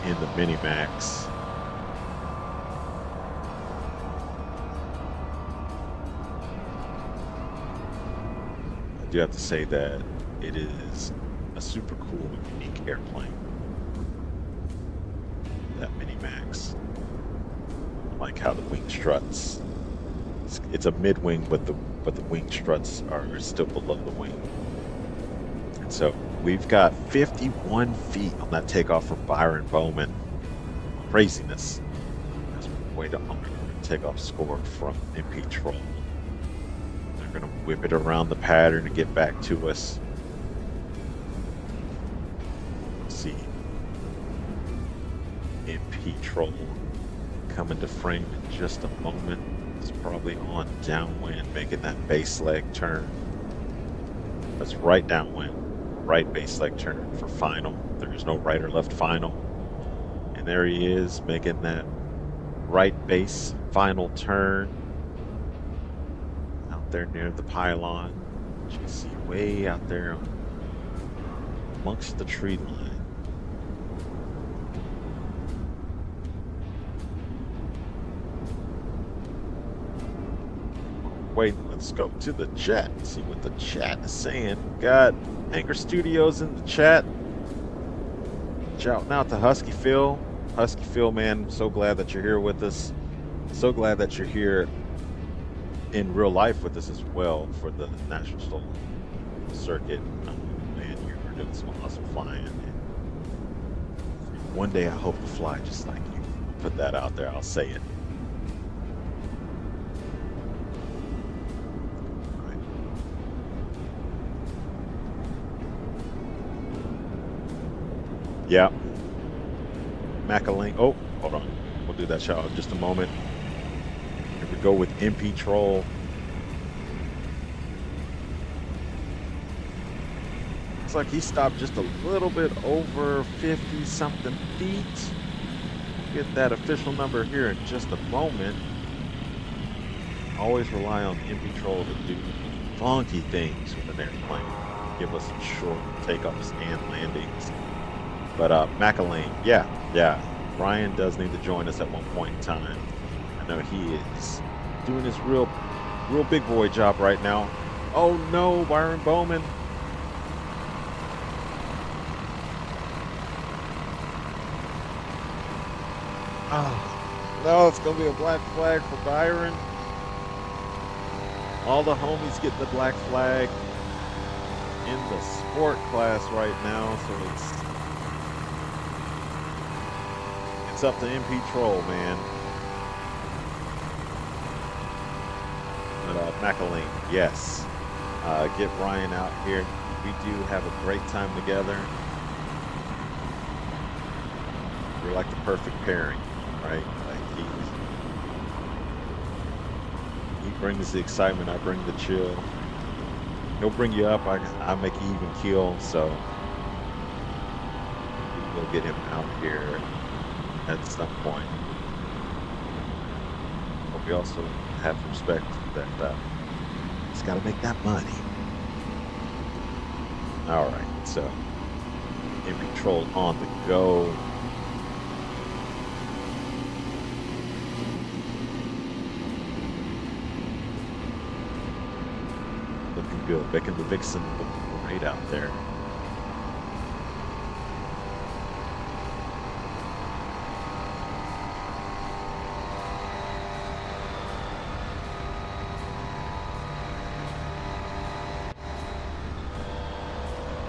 in the Minimax. I do have to say that it is a super cool and unique airplane. That Minimax. I like how the wing struts. It's a mid-wing, but the wing struts are still below the wing. And so we've got 51 feet on that takeoff for Byron Bowman. Craziness. That's way to honor the takeoff score from MP Troll. They're going to whip it around the pattern to get back to us. Let's see. MP Troll coming to frame in just a moment. It's probably on downwind, making that base leg turn. That's right downwind, right base leg turn for final. There's no right or left final. And there he is, making that right base final turn. Out there near the pylon. You can see way out there amongst the tree line. Wait, let's go to the chat and see what the chat is saying. We've got Anchor Studios in the chat. Shouting out to Husky Phil. Husky Phil, man, so glad that you're here with us. So glad that you're here in real life with us as well for the National STOL circuit. Man, you're doing some awesome flying. And one day I hope to fly just like you. Put that out there, I'll say it. Yeah. McAlene. Oh, hold on. We'll do that shot in just a moment. Here we go with MP Troll. Looks like he stopped just a little bit over 50 something feet. Get that official number here in just a moment. Always rely on MP Troll to do funky things with an airplane. Give us some short takeoffs and landings. But McAlene, yeah. Ryan does need to join us at one point in time. I know he is doing his real big boy job right now. Oh no, Byron Bowman. Oh, no, it's going to be a black flag for Byron. All the homies get the black flag in the sport class right now, so it's up to MP Troll, man. But McAlene, yes. Get Ryan out here. We do have a great time together. We're like the perfect pairing, right? Like he brings the excitement, I bring the chill. He'll bring you up, I make you even keel, so we'll get him out here at some point. But we also have respect that he's got to make that money. All right, so in control on the go. Looking good. Making the Vixen look great out there.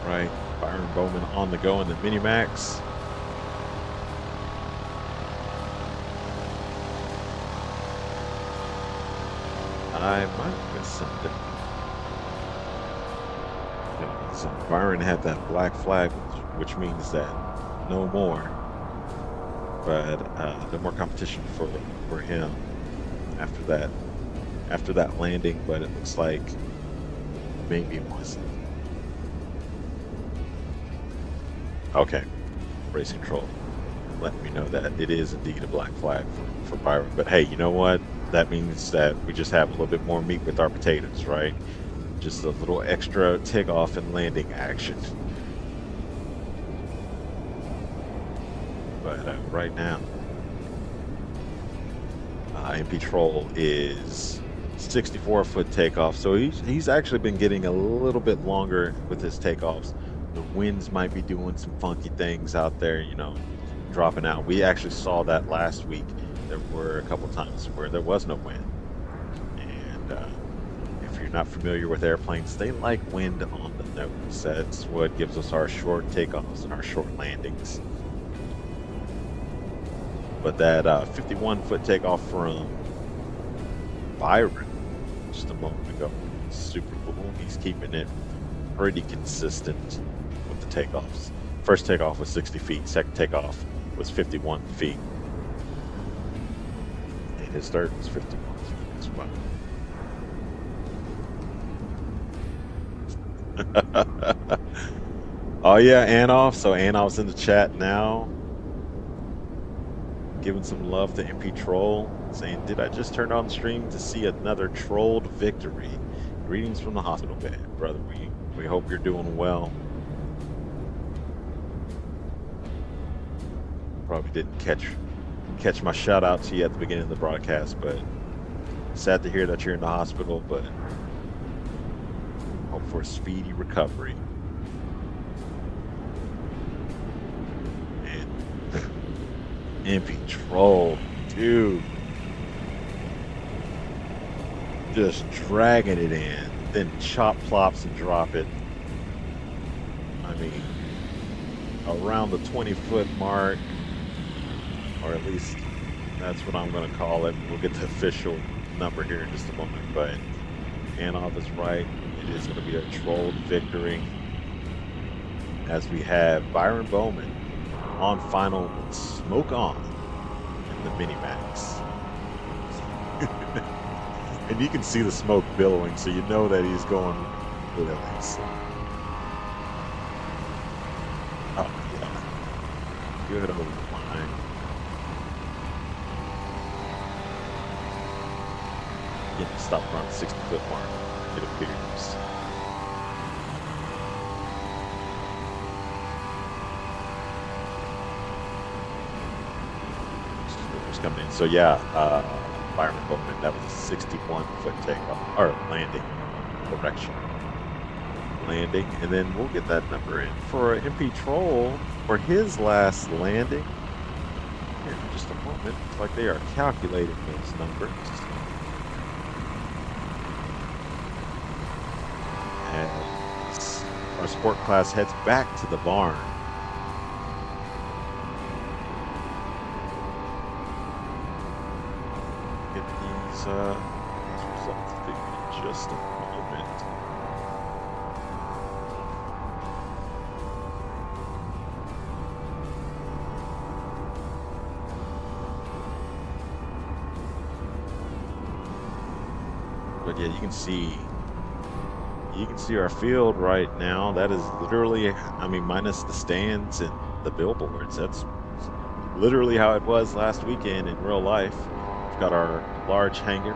Right, Byron Bowman on the go in the Minimax. I might have missed something. Yeah, so Byron had that black flag, which means that no more. But no more competition for him after that landing. But it looks like maybe it wasn't. Okay, race control. Let me know that it is indeed a black flag for Byron. But hey, you know what? That means that we just have a little bit more meat with our potatoes, right? Just a little extra takeoff and landing action. But right now, MP Troll is 64-foot takeoff, so he's actually been getting a little bit longer with his takeoffs. The winds might be doing some funky things out there, you know, dropping out. We actually saw that last week. There were a couple times where there was no wind. And if you're not familiar with airplanes, they like wind on the nose. That's what gives us our short takeoffs and our short landings. But that 51-foot takeoff from Byron just a moment ago, super cool. He's keeping it pretty consistent with the takeoffs. First takeoff was 60 feet. Second takeoff was 51 feet. And his third was 51 feet as well. Oh yeah, Anoff. So Anoff's in the chat now, giving some love to MP Troll, saying, "Did I just turn on the stream to see another trolled victory? Greetings from the hospital bed, brother. We hope you're doing well." Probably didn't catch my shout out to you at the beginning of the broadcast, but sad to hear that you're in the hospital, but hope for a speedy recovery. And MP Troll, dude, just dragging it in, then chop, plops, and drop it. I mean, around the 20-foot mark, or at least that's what I'm going to call it. We'll get the official number here in just a moment, but Anoff is right. It is going to be a trolled victory as we have Byron Bowman on final with smoke on in the Minimax. And you can see the smoke billowing, so you know that he's going really slow. Oh, yeah. Good over the line. Getting stopped around the 60-foot mark, it appears. Just coming in. So yeah, Byron Bowman, that was a 61-foot takeoff, or landing, correction. Landing, and then we'll get that number in. For MP Troll, for his last landing, here in just a moment, it's like they are calculating those numbers. As our sport class heads back to the barn. Get these results figured in just a moment. But yeah, you can see our field right now. That is literally, I mean, minus the stands and the billboards. That's literally how it was last weekend in real life. We've got our large hangar.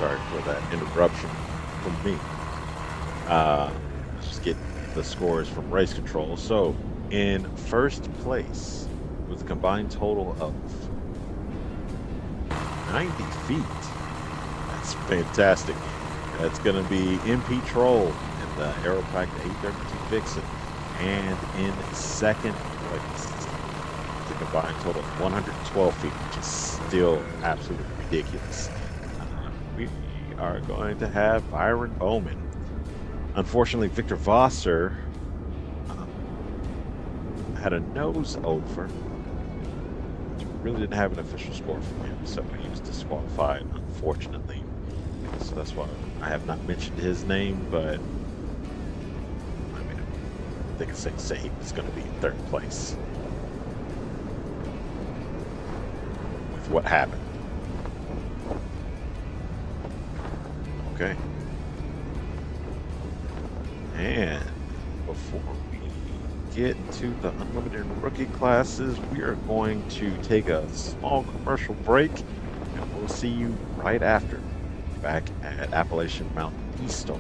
Sorry for that interruption from me. Let's just get the scores from race control. So in first place with a combined total of 90 feet. That's fantastic. That's going to be MP Troll in the Aeropack 832 Vixen. And in second place, the combined total of 112 feet, which is still absolutely ridiculous. We are going to have Byron Bowman. Unfortunately, Victor Vosser had a nose over. Really didn't have an official score from him, so he was disqualified, unfortunately. So that's why I have not mentioned his name, but I mean, I think it's safe to say he was going to be in third place with what happened. Okay. And before we get into the unlimited rookie classes, we are going to take a small commercial break, and we'll see you right after back at Appalachian Mountain eSTOL.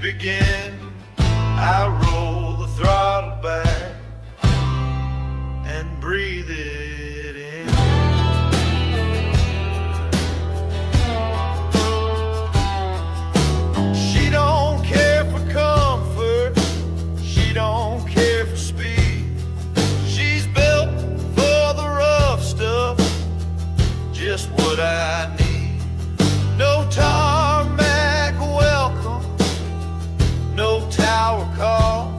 Begin, I roll the throttle back and breathe it in. She don't care for comfort, she don't care for speed. She's built for the rough stuff, just what I need. No tarmac welcome, no tower call,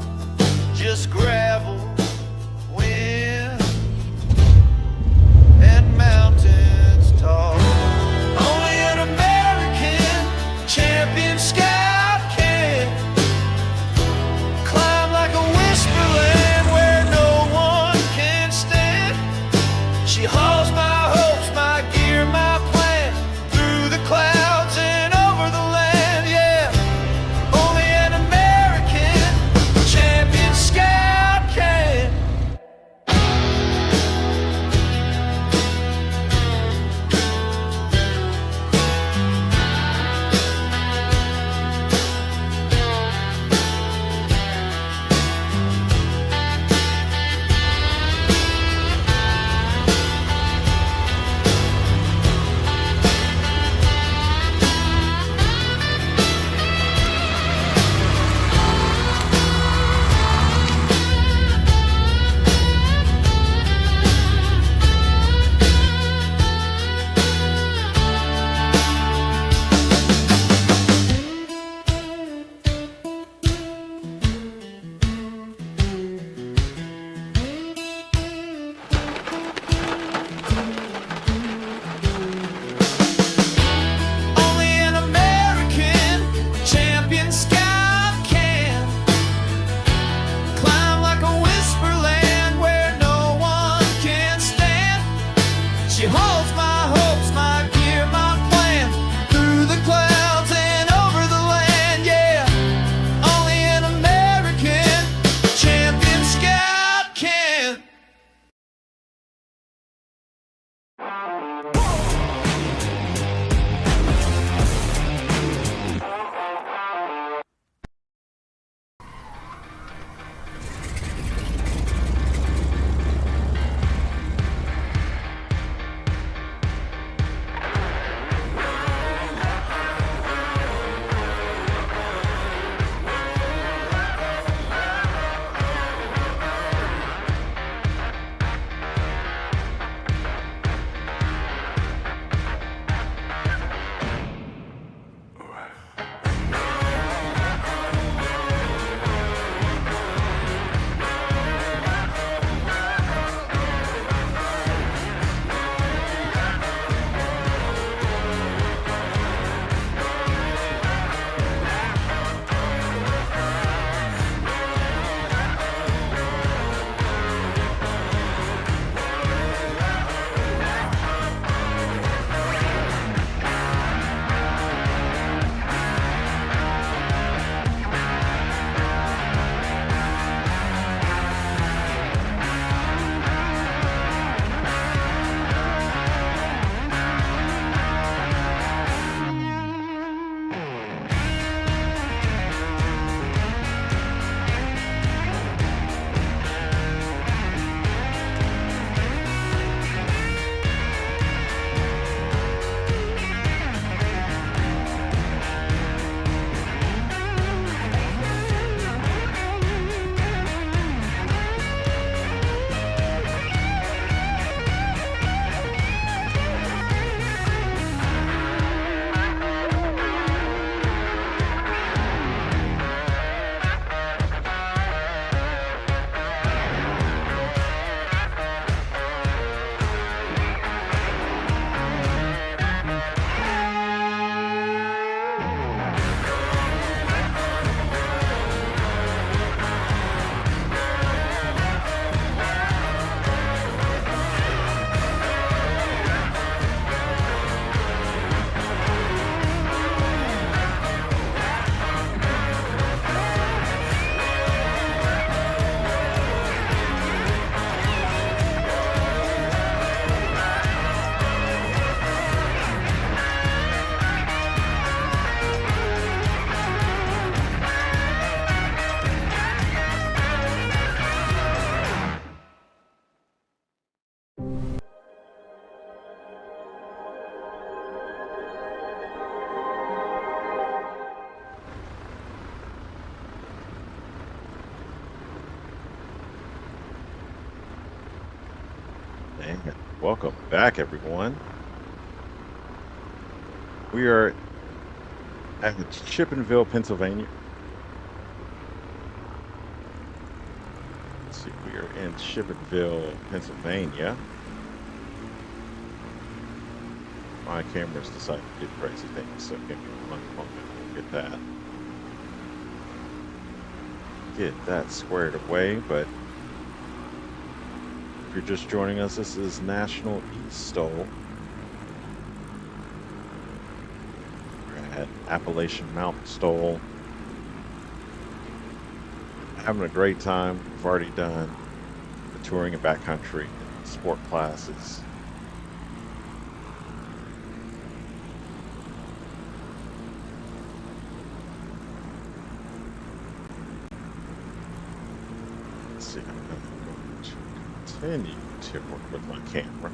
just gravel, wind, and mountains tall. Only an American champion scout can climb like a whisperland where no one can stand. She hauls my hopes, my gear, my plan through the clouds and over the land, yeah. Only an American champion scout can. Welcome back, everyone. We are at Chippenville, Pennsylvania. Let's see, we are in Chippenville, Pennsylvania. My camera's decided to do crazy things, so give me one moment. We'll get that squared away. But if you're just joining us, this is National eSTOL. We're at Appalachian Mountain Stole. Having a great time. We've already done the touring and backcountry sport classes. Let's see, I'm going to continue to work with my camera.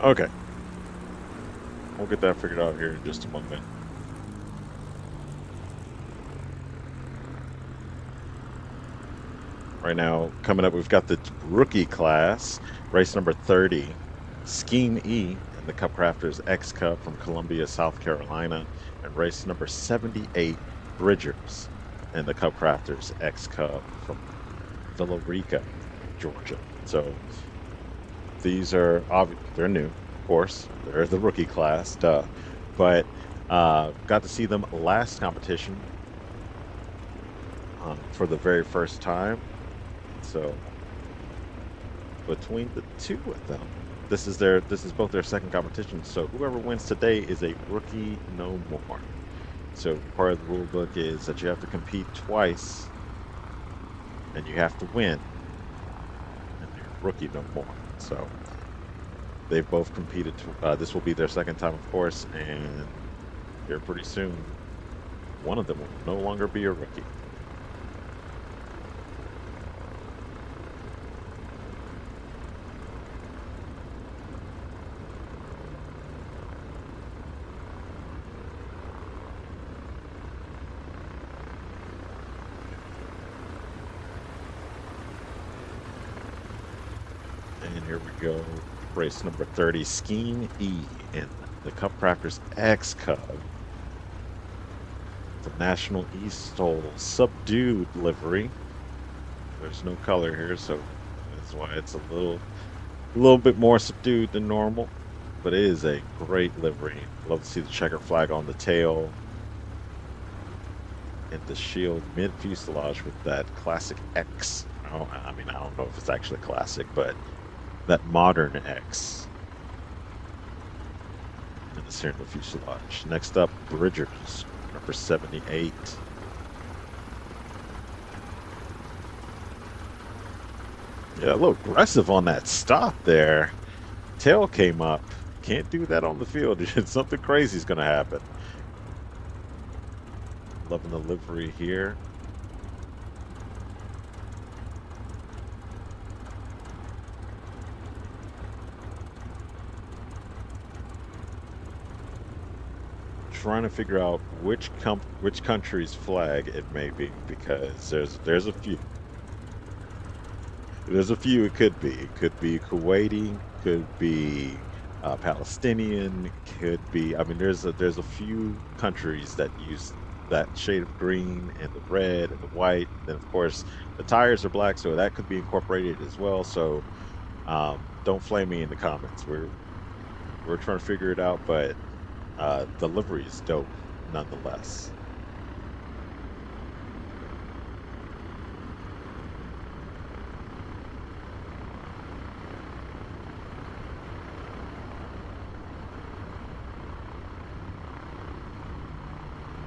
Okay. We'll get that figured out here in just a moment. Right now, coming up, we've got the rookie class, race number 30, Scheme E in the Cup Crafters X Cup from Columbia, South Carolina, and race number 78, Bridgers in the Cup Crafters X Cup from Villa Rica, Georgia. So these are they're new, of course. They're the rookie class, duh. But got to see them last competition for the very first time. So between the two of them, this is both their second competition. So whoever wins today is a rookie no more. So part of the rule book is that you have to compete twice, and you have to win, and you're rookie no more. So they've both competed. This will be their second time, of course, and here pretty soon, one of them will no longer be a rookie. And here we go. Race number 30, Scheme E in the Cup Crafters X Cup. The National eSTOL Subdued livery. There's no color here, so that's why it's a little bit more subdued than normal. But it is a great livery. Love to see the checker flag on the tail and the shield mid fuselage with that classic X. I mean, I don't know if it's actually classic, but that modern X in the center of the fuselage. Next up, Bridgers, number 78. Yeah, a little aggressive on that stop there. Tail came up. Can't do that on the field. Something crazy is going to happen. Loving the livery here. Trying to figure out which country's flag it may be, because there's a few. There's a few it could be. It could be Kuwaiti, could be Palestinian, could be. I mean, there's a few countries that use that shade of green and the red and the white. And then of course the tires are black, so that could be incorporated as well. So don't flame me in the comments. We're trying to figure it out, but the livery is dope nonetheless.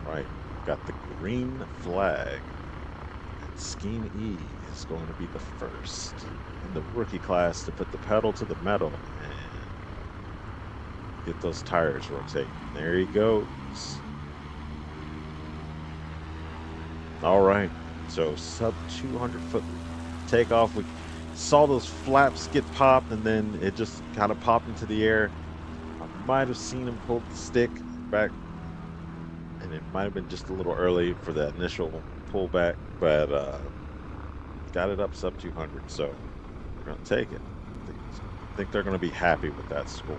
Right, got the green flag. And Scheme E is going to be the first in the rookie class to put the pedal to the metal and get those tires rotating. There he goes. All right, so sub 200 foot takeoff. We saw those flaps get popped, and then it just kind of popped into the air. might have seen him pull the stick back, and it might have been just a little early for that initial pullback, but got it up sub 200, so we're going to take it. I think they're going to be happy with that score.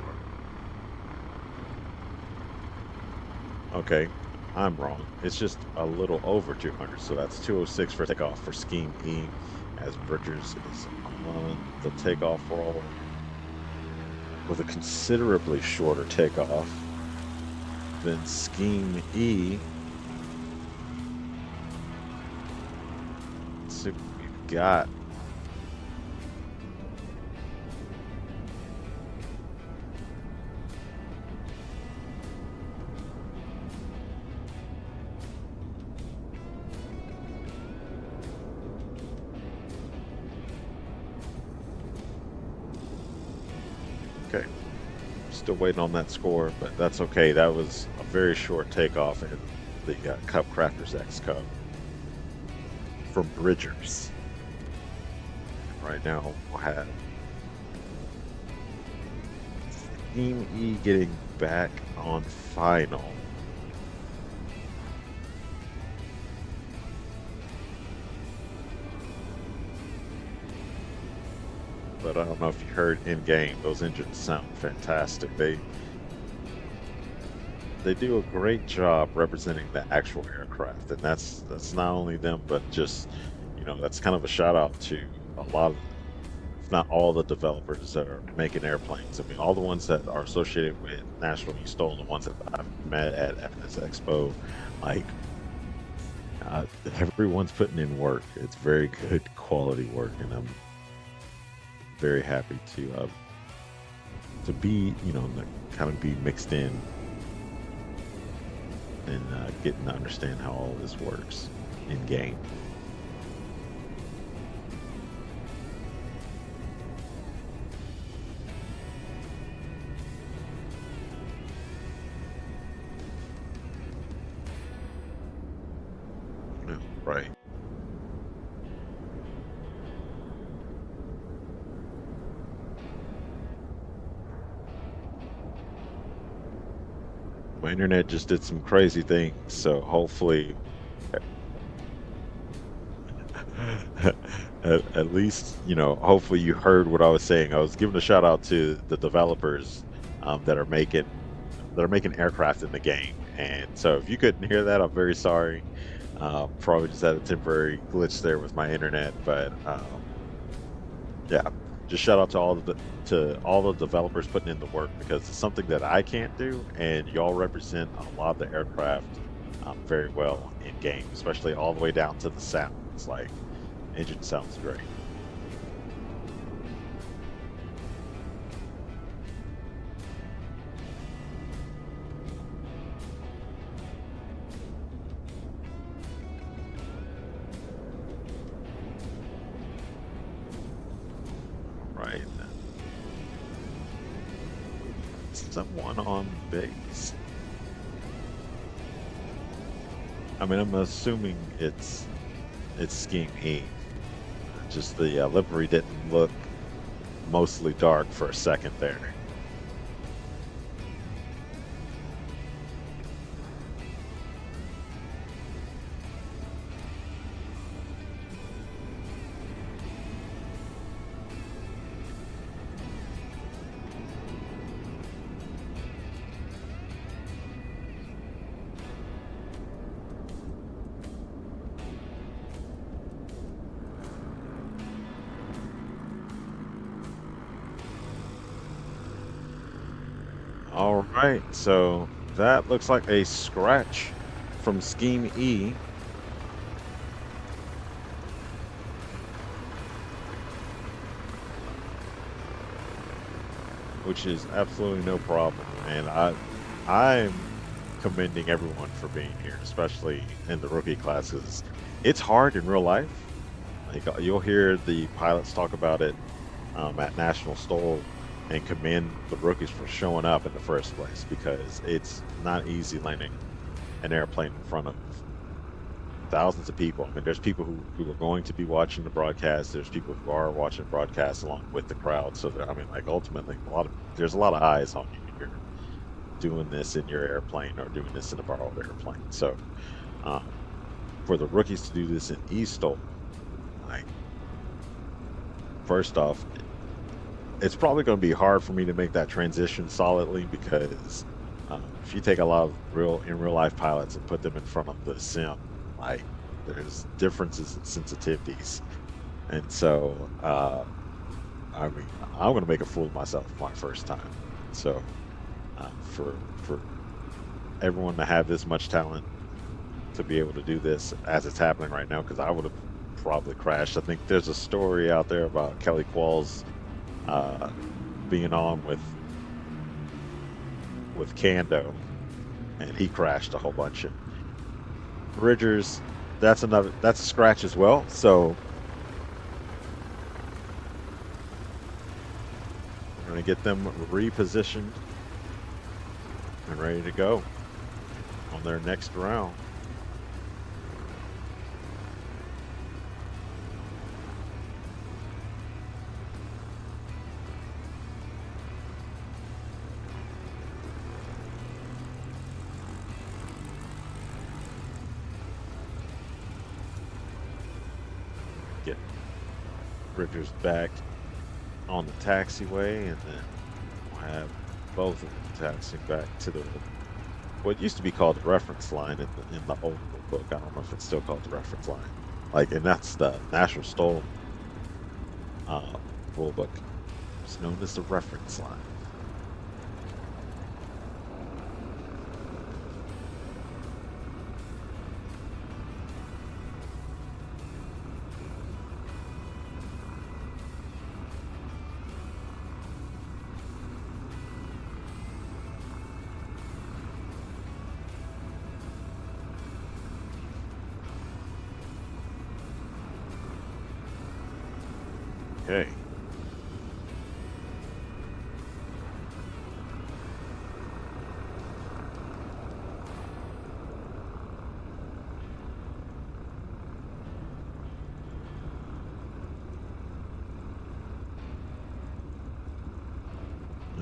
Okay, I'm wrong. It's just a little over 200, so that's 206 for takeoff for Scheme E, as Bridgers is on the takeoff roll with a considerably shorter takeoff than Scheme E. Let's see what we've got. Okay, still waiting on that score, but that's okay. That was a very short takeoff in the Cup Crafters X Cup from Bridgers. Right now we'll have Team E getting back on final. But I don't know if you heard in game, those engines sound fantastic. They do a great job representing the actual aircraft, and that's not only them, but just, you know, that's kind of a shout out to a lot of, if not all, the developers that are making airplanes. I mean, all the ones that are associated with National eSTOL, the ones that I've met at FS Expo, like everyone's putting in work. It's very good quality work, and I'm very happy to be, you know, kind of be mixed in and getting to understand how all this works in game. Yeah, right. My internet just did some crazy things, so hopefully at least, you know, hopefully you heard what I was saying. I was giving a shout out to the developers that are making aircraft in the game, and so if you couldn't hear that, I'm very sorry. Probably just had a temporary glitch there with my internet, but yeah, just shout out to all the developers putting in the work, because it's something that I can't do, and y'all represent a lot of the aircraft very well in game, especially all the way down to the sound. It's like, engine sounds great. Right. Someone on base. I mean, I'm assuming it's Scheme E. Just the livery didn't look mostly dark for a second there. All right, so that looks like a scratch from Scheme E. Which is absolutely no problem, and I'm commending everyone for being here, especially in the rookie classes. It's hard in real life. Like, you'll hear the pilots talk about it at National eSTOL, and commend the rookies for showing up in the first place, because it's not easy landing an airplane in front of thousands of people. I mean, there's people who are going to be watching the broadcast. There's people who are watching the broadcast along with the crowd. So, I mean, like, ultimately, there's a lot of eyes on you here. doing this in your airplane or doing this in a borrowed airplane. So um, for the rookies to do this in eSTOL, like first off, it's probably going to be hard for me to make that transition solidly because if you take a lot of real life pilots and put them in front of the sim, like there's differences in sensitivities, and so I mean I'm going to make a fool of myself my first time. So for everyone to have this much talent to be able to do this as it's happening right now, because I would have probably crashed. I think there's a story out there about Kelly Qualls uh, being on with Kando, and he crashed a whole bunch. And Bridgers, that's a scratch as well. So we're gonna get them repositioned and ready to go on their next round. Get Bridgers back on the taxiway, and then we'll have both of them taxiing back to the what used to be called the reference line in the old book. I don't know if it's still called the reference line. Like, and that's the National Stolen rule book. It's known as the reference line. Okay.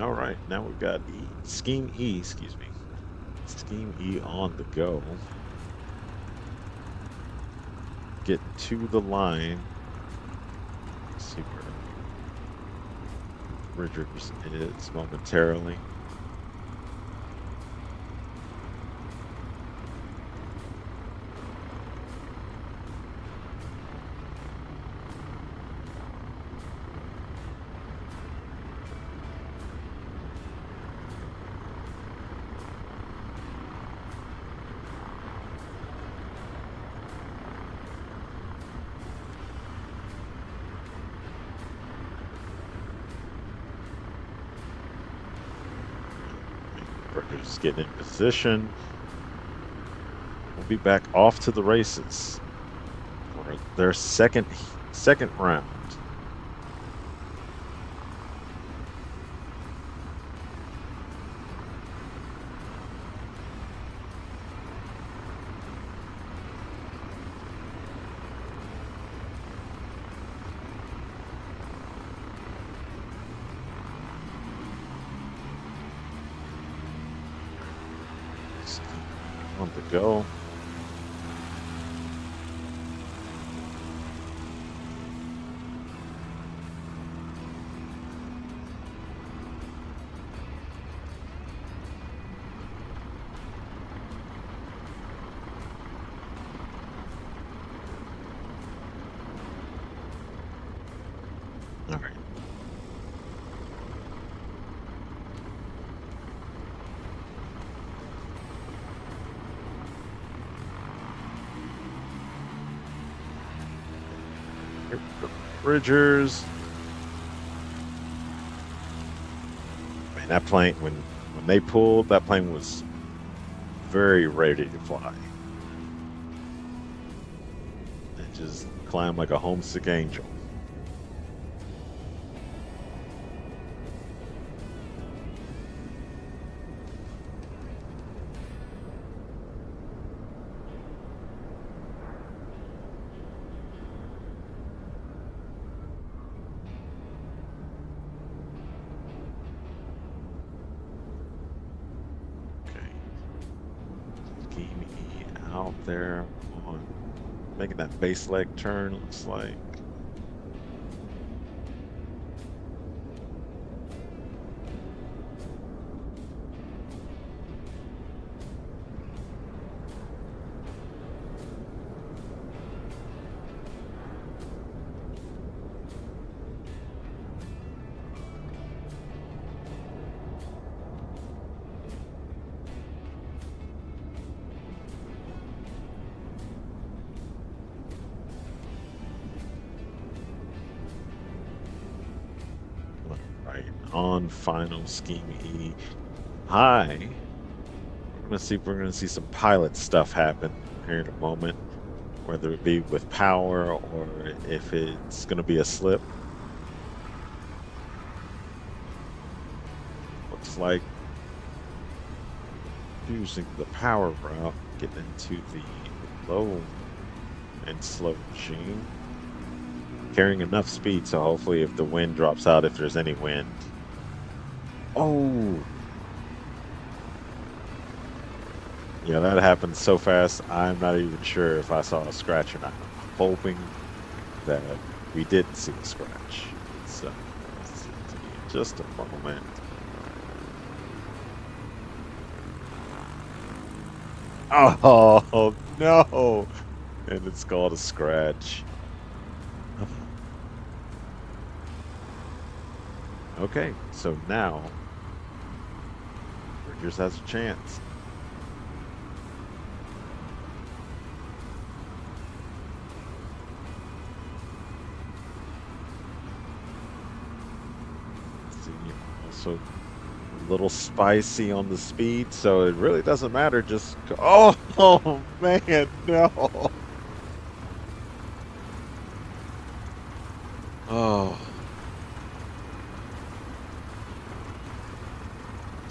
All right, now we've got Scheme E, excuse me. Scheme E on the go. Get to the line. Let's see where Bridgers is momentarily. Bridgers getting in position. We'll be back off to the races for their second round. On the go. All right. Bridgers. Man, that plane, when they pulled, that plane was very ready to fly. It just climbed like a homesick angel. Scheme E out there on making that base leg turn, looks like. Right on final Scheme E high. We're gonna see if we're gonna see some pilot stuff happen here in a moment, whether it be with power or if it's gonna be a slip. Looks like using the power route, getting into the low and slow machine, carrying enough speed so hopefully if the wind drops out, if there's any wind. Oh, yeah, that happened so fast. I'm not even sure if I saw a scratch or not. I'm hoping that we didn't see a scratch. So, just a moment. Oh no! And it's called a scratch. Okay, so now Bridgers has a chance. See, also a little spicy on the speed, so it really doesn't matter. Just oh man, no. Oh.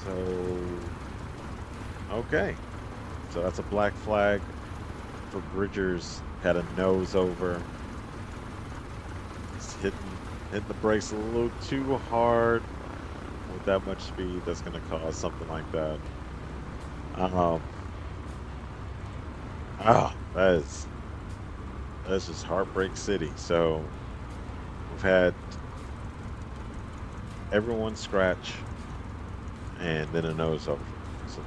So, okay. So that's a black flag for Bridgers. Had a nose over. He's hitting the brakes a little too hard with that much speed. That's going to cause something like that. That's just Heartbreak City. So we've had everyone scratch and then a nose over. So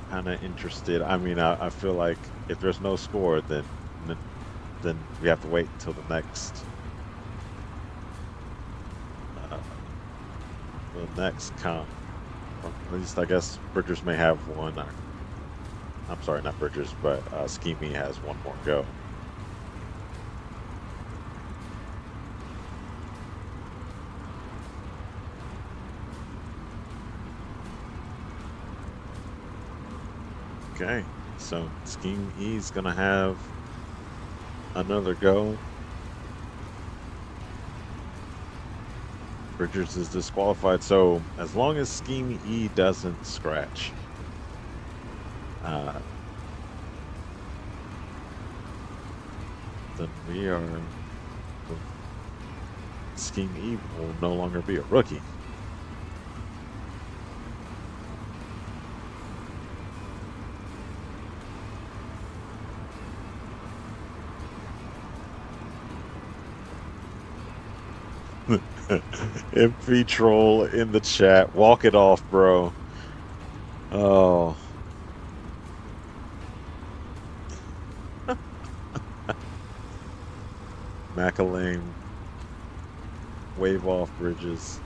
kind of interested. I mean, I feel like if there's no score, then we have to wait until the next count. Or at least I guess Bridgers may have one. I'm sorry, not Bridgers, but Scheme E has one more go. Okay, so Scheme E is gonna have another go. Bridgers is disqualified, so as long as Scheme E doesn't scratch, then Scheme E will no longer be a rookie. MP troll in the chat. Walk it off, bro. Oh. Macalame. Wave off Bridges.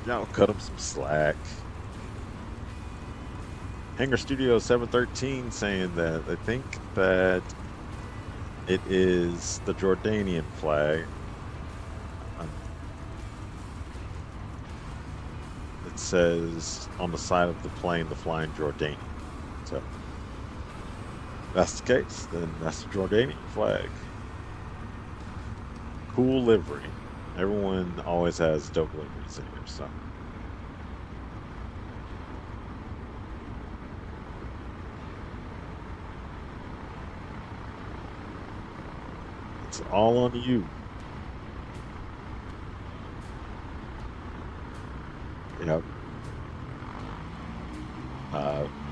Y'all cut him some slack. Hanger Studio 713 saying that I think that it is the Jordanian flag. It says on the side of the plane, the flying Jordanian. So, if that's the case, then that's the Jordanian flag. Cool livery. Everyone always has dope liveries here, so. It's all on you. you know,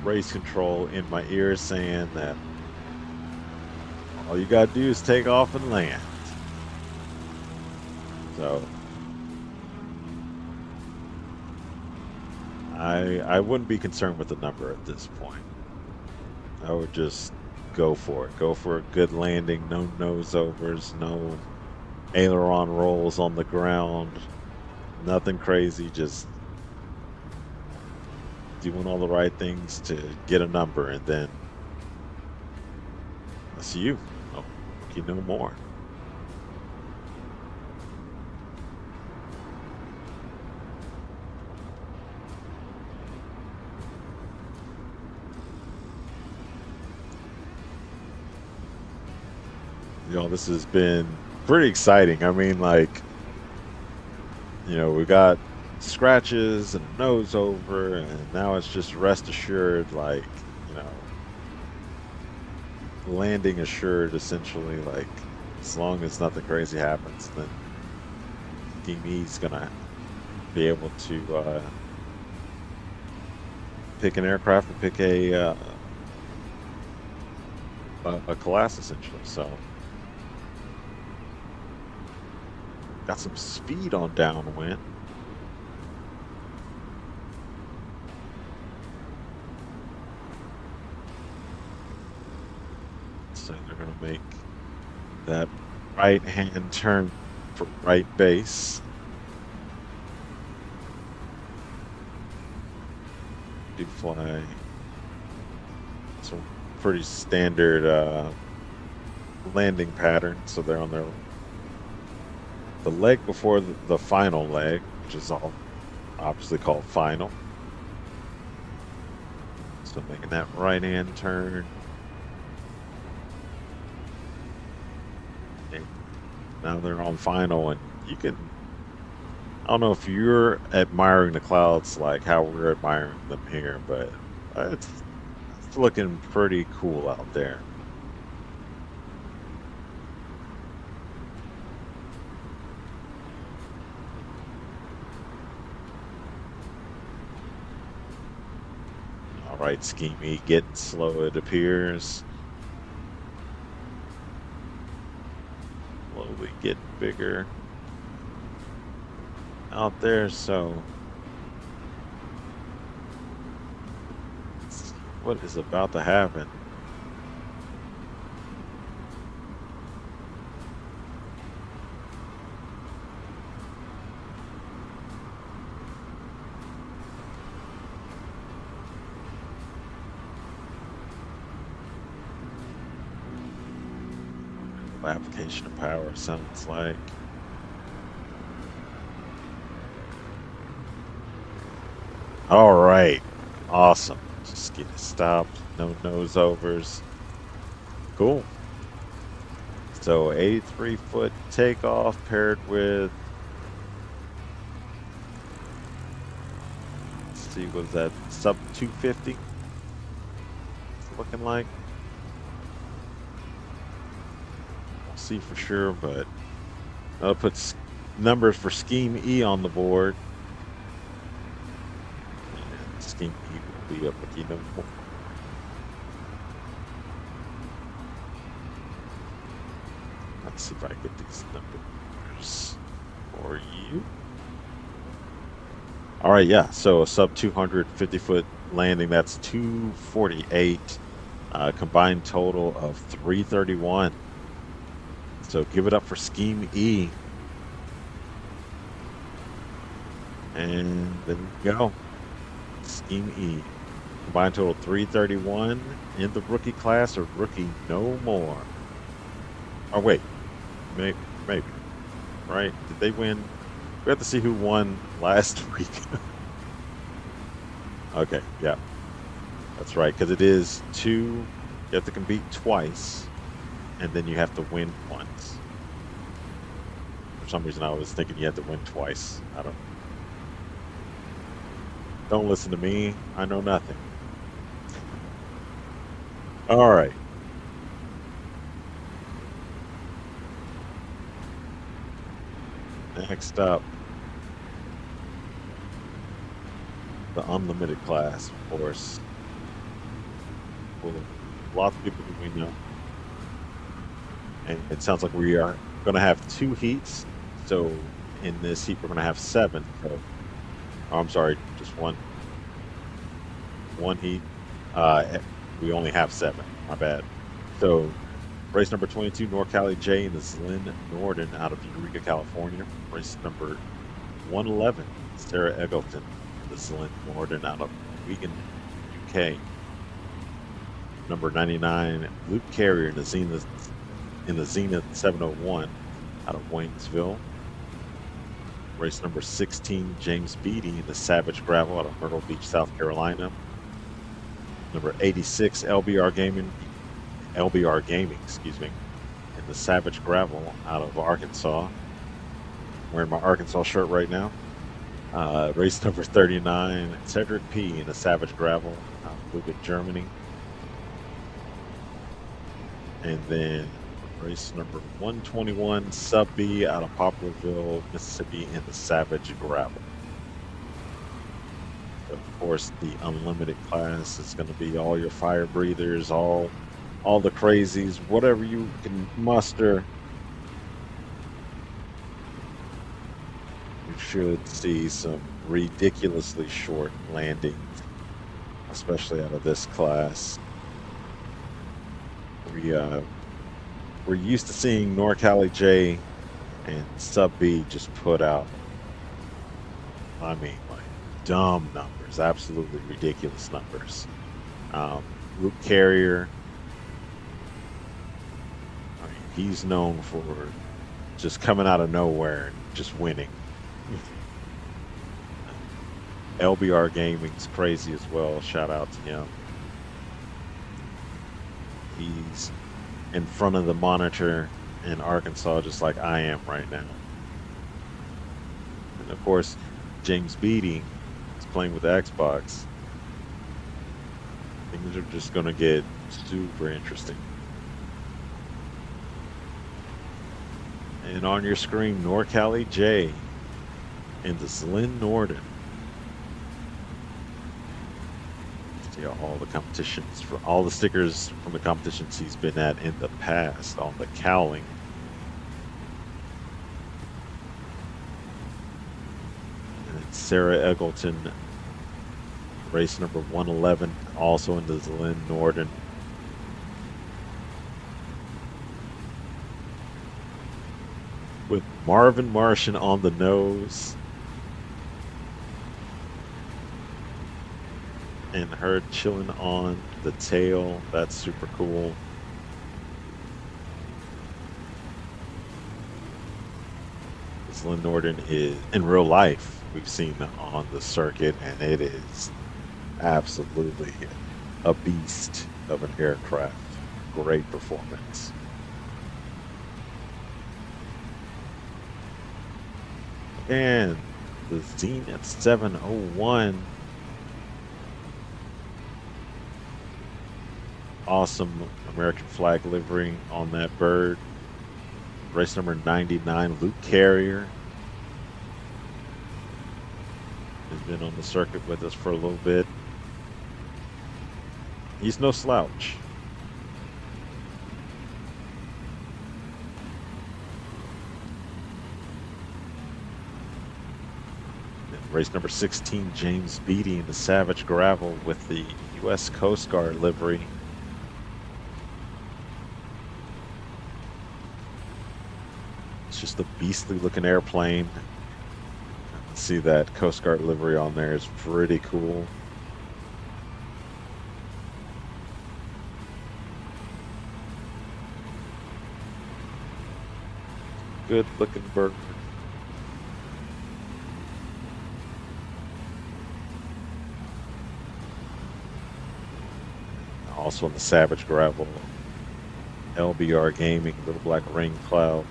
race control in my ear saying that all you gotta do is take off and land. So I wouldn't be concerned with the number at this point. I would just go for it. Go for a good landing, no nose overs, no aileron rolls on the ground, nothing crazy, just doing all the right things to get a number, and then I see you. Oh, you know more. You know, this has been pretty exciting. I mean, like, you know, we got scratches and a nose over, and now it's just rest assured, like, you know, landing assured, essentially. Like, as long as nothing crazy happens, then Team E's gonna be able to pick an aircraft and pick a class, essentially. So got some speed on downwind. So they're going to make that right-hand turn for right base. Do fly some pretty standard landing pattern. So they're on the leg before the final leg, which is all obviously called final. So making that right-hand turn. And now they're on final, and you can, I don't know if you're admiring the clouds like how we're admiring them here, but it's looking pretty cool out there. All right, Schemey getting slow, it appears. Slowly getting bigger out there, so what is about to happen? Application of power sounds like. All right, awesome. Just get it stopped, no nose overs. Cool. So 83-foot takeoff paired with, let's see, what is that, sub 250? It's looking like. See for sure, but I'll put numbers for Scheme E on the board. And Scheme E will be up with you. Let's see if I get these numbers for you. All right, yeah. So a sub 250-foot landing. That's 248. Combined total of 331. So give it up for Scheme E. And there we go. Scheme E. Combined total 331 in the rookie class, or rookie no more. Oh, wait. Maybe. Right? Did they win? We have to see who won last week. Okay, yeah. That's right, because it is two. You have to compete twice. And then you have to win once. For some reason, I was thinking you had to win twice. I don't listen to me. I know nothing. All right. Next up, the unlimited class, of course. Full of lots of people who we know. And it sounds like we are going to have 2 heats. So in this heat, we're going to have 7. So, oh, I'm sorry, just one heat. We only have 7. My bad. So race number 22, NorCali J in the Zlyn Norden out of Eureka, California. Race number 111, Sarah Eggleton in the Zlyn Norden out of Wigan, UK. Number 99, Luke Carrier in the Zenith 701 out of Waynesville. Race number 16, James Beatty in the Savage Gravel out of Myrtle Beach, South Carolina. Number 86, LBR Gaming, excuse me, in the Savage Gravel out of Arkansas. I'm wearing my Arkansas shirt right now. Race number 39, Cedric P in the Savage Gravel out of Lübeck, Germany. And then race number 121, Sub B out of Poplarville, Mississippi in the Savage Gravel. Of course, the unlimited class is going to be all your fire breathers, all the crazies, whatever you can muster. You should see some ridiculously short landings, especially out of this class. We're used to seeing NorCali J and Sub B just put out, I mean, like dumb numbers, absolutely ridiculous numbers. Luke Carrier, I mean, he's known for just coming out of nowhere and just winning. LBR Gaming's crazy as well. Shout out to him. He's in front of the monitor in Arkansas just like I am right now. And of course, James Beatty is playing with the Xbox. Things are just going to get super interesting. And on your screen, NorCali J in the Zlyn Norden. See all the competitions, for all the stickers from the competitions he's been at in the past on the cowling. And Sarah Eggleton, race number 111, also in the Zlyn Norden. With Marvin Martian on the nose. And her chilling on the tail. That's super cool. Zlyn Norden is, in real life, we've seen on the circuit, and it is absolutely a beast of an aircraft. Great performance. And the Zenith 701. Awesome American flag livery on that bird. Race number 99, Luke Carrier. Has been on the circuit with us for a little bit. He's no slouch. Race number 16, James Beatty in the Savage Gravel with the U.S. Coast Guard livery. It's just a beastly looking airplane. See that Coast Guard livery on there is pretty cool. Good looking bird. Also on the Savage Gravel, LBR Gaming, Little Black Rain Cloud.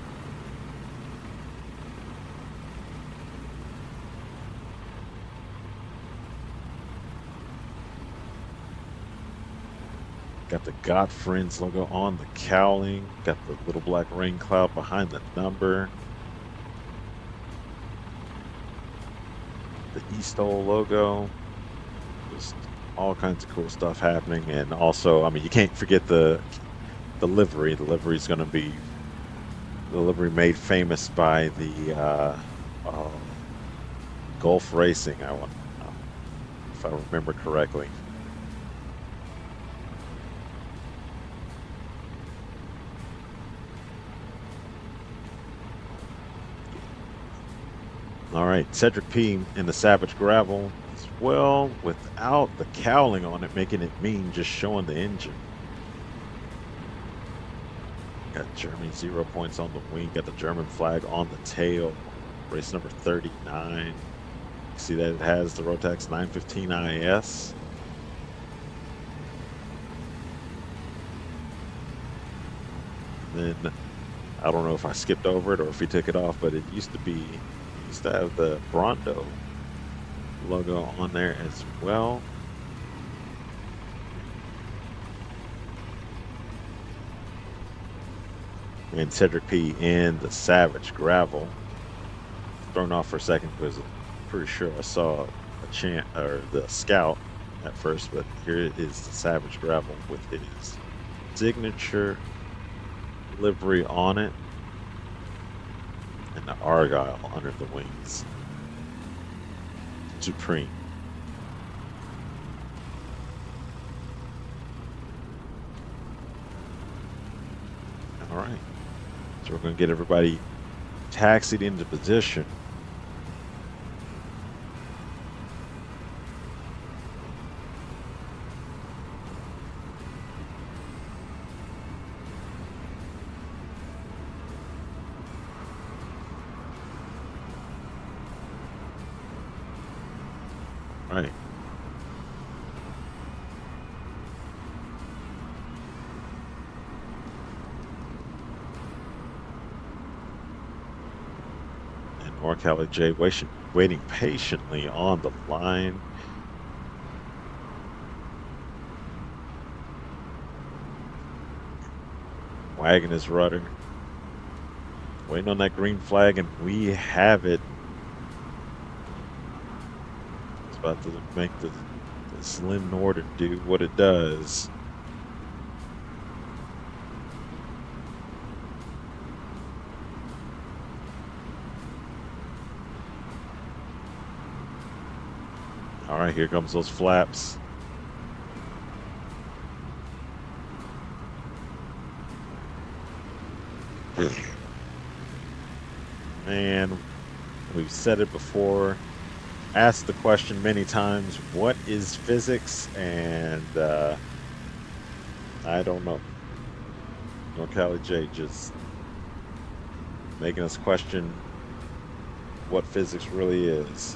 Got the Got Friends logo on the cowling. Got the Little Black Rain Cloud behind the number. The eSTOL logo. just all kinds of cool stuff happening. And also, I mean, you can't forget the livery. The livery is going to be the livery made famous by the uh, Gulf Racing. I want, if I remember correctly. All right, Cedric P in the Savage Gravel as well, without the cowling on it, making it mean, just showing the engine. Got Germany 0 points on the wing, got the German flag on the tail. Race number 39. See that it has the Rotax 915 IS. Then I don't know if I skipped over it or if he took it off, but it used to have the Brondo logo on there as well. And Cedric P in the Savage Gravel. Thrown off for a second because I'm pretty sure I saw a chant or the Scout at first, but here it is, the Savage Gravel with his signature livery on it and the Argyle under the wings. Supreme. All right, so we're going to get everybody taxied into position. All right. Norcali J waiting patiently on the line. Wagging his rudder. Waiting on that green flag, and we have it. It's about to make the Slim Order do what it does. All right, here comes those flaps. And we've said it before, asked the question many times, what is physics? And I don't know. Norcali J just making us question what physics really is.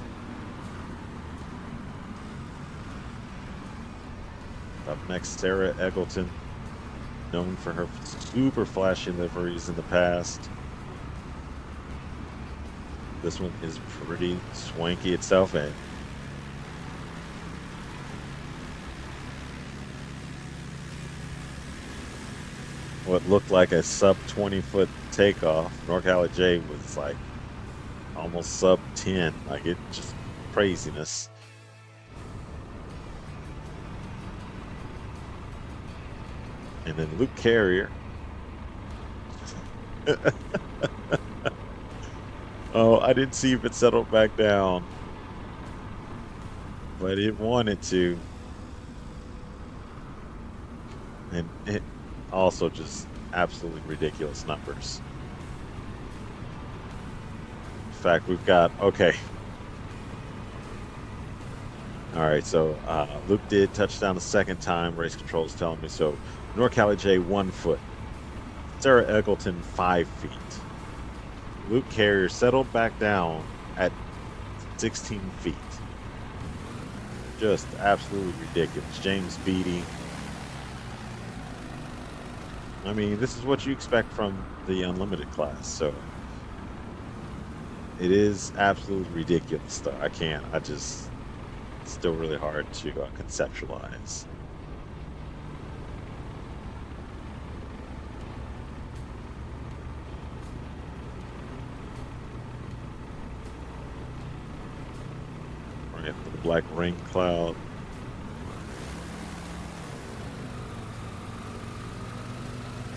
Up next, Sarah Eggleton, known for her super flashy liveries in the past. This one is pretty swanky itself, and what looked like a sub 20-foot takeoff. Norcali J was like almost sub 10, like it just craziness. And then Luke Carrier. Oh, I didn't see if it settled back down, but it wanted to. And it also just absolutely ridiculous numbers. In fact, we've got, okay. All right, so Luke did touchdown the second time. Race control is telling me so. Norcali J 1 foot. Sarah Eggleton 5 feet. Luke Carrier settled back down at 16 feet. Just absolutely ridiculous. James Beattie. I mean, this is what you expect from the Unlimited class, so it is absolutely ridiculous, though. I just, it's still really hard to conceptualize. The black rain cloud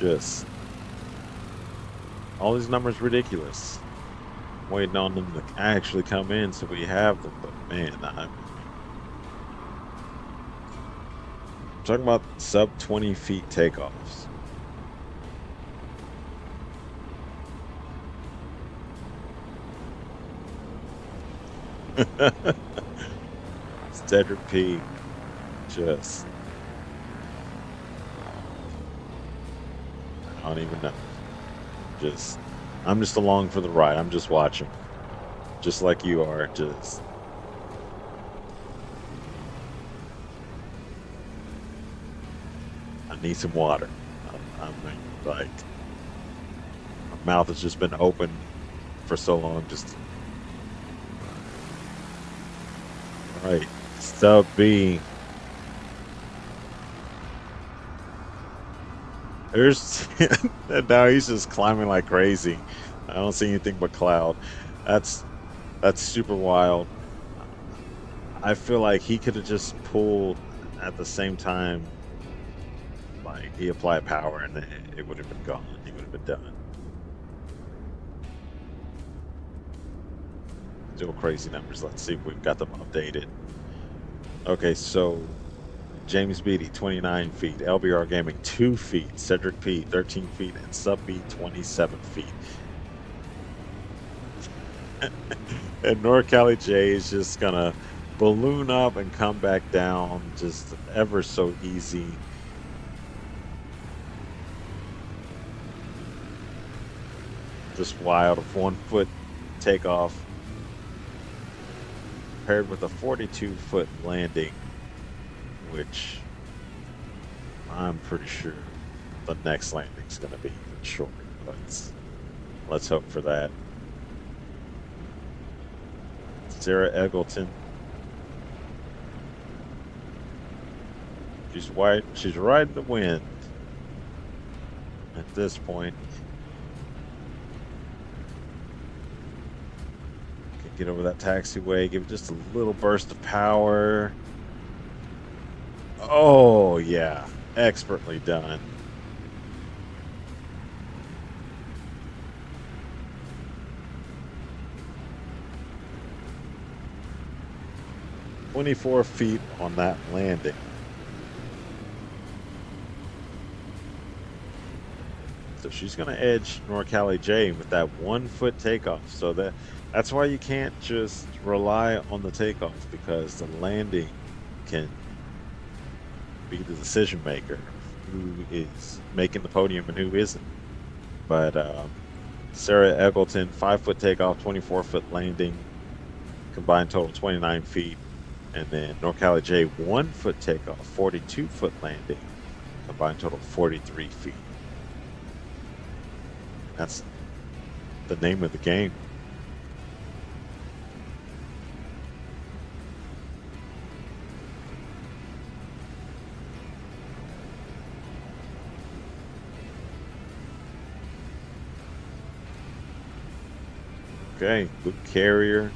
Just all these numbers ridiculous. Waiting on them to actually come in so we have them, but man, I'm talking about sub 20 feet takeoffs. Cedric P. Just, I don't even know. I'm just along for the ride. I'm just watching. Just like you are. Just. I need some water. I'm like, my mouth has just been open for so long. Just. All right. Sub B. There's now he's just climbing like crazy. I don't see anything but cloud. That's super wild. I feel like he could have just pulled at the same time. Like he applied power and it would have been gone. He would have been done. Still crazy numbers. Let's see if we've got them updated. Okay, so James Beatty, 29 feet. LBR Gaming, 2 feet. Cedric P, 13 feet. And Sub B, 27 feet. And North Cali J is just going to balloon up and come back down just ever so easy. Just wild of 1 foot takeoff paired with a 42-foot landing, which I'm pretty sure the next landing's going to be even shorter. Let's hope for that. Sarah Eggleton. She's riding the wind at this point. Can get over that taxiway, give it just a little burst of power. Oh, yeah. Expertly done. "24 feet on that landing." So she's going to edge North Cali J with that 1 foot takeoff. So that's why you can't just rely on the takeoff, because the landing can be the decision maker, who is making the podium and who isn't. But Sarah Eggleton, 5 foot takeoff, 24 foot landing, combined total 29 feet. And then North Cali J, 1 foot takeoff, 42 foot landing, combined total 43 feet. That's the name of the game. Okay, Luke Carrier.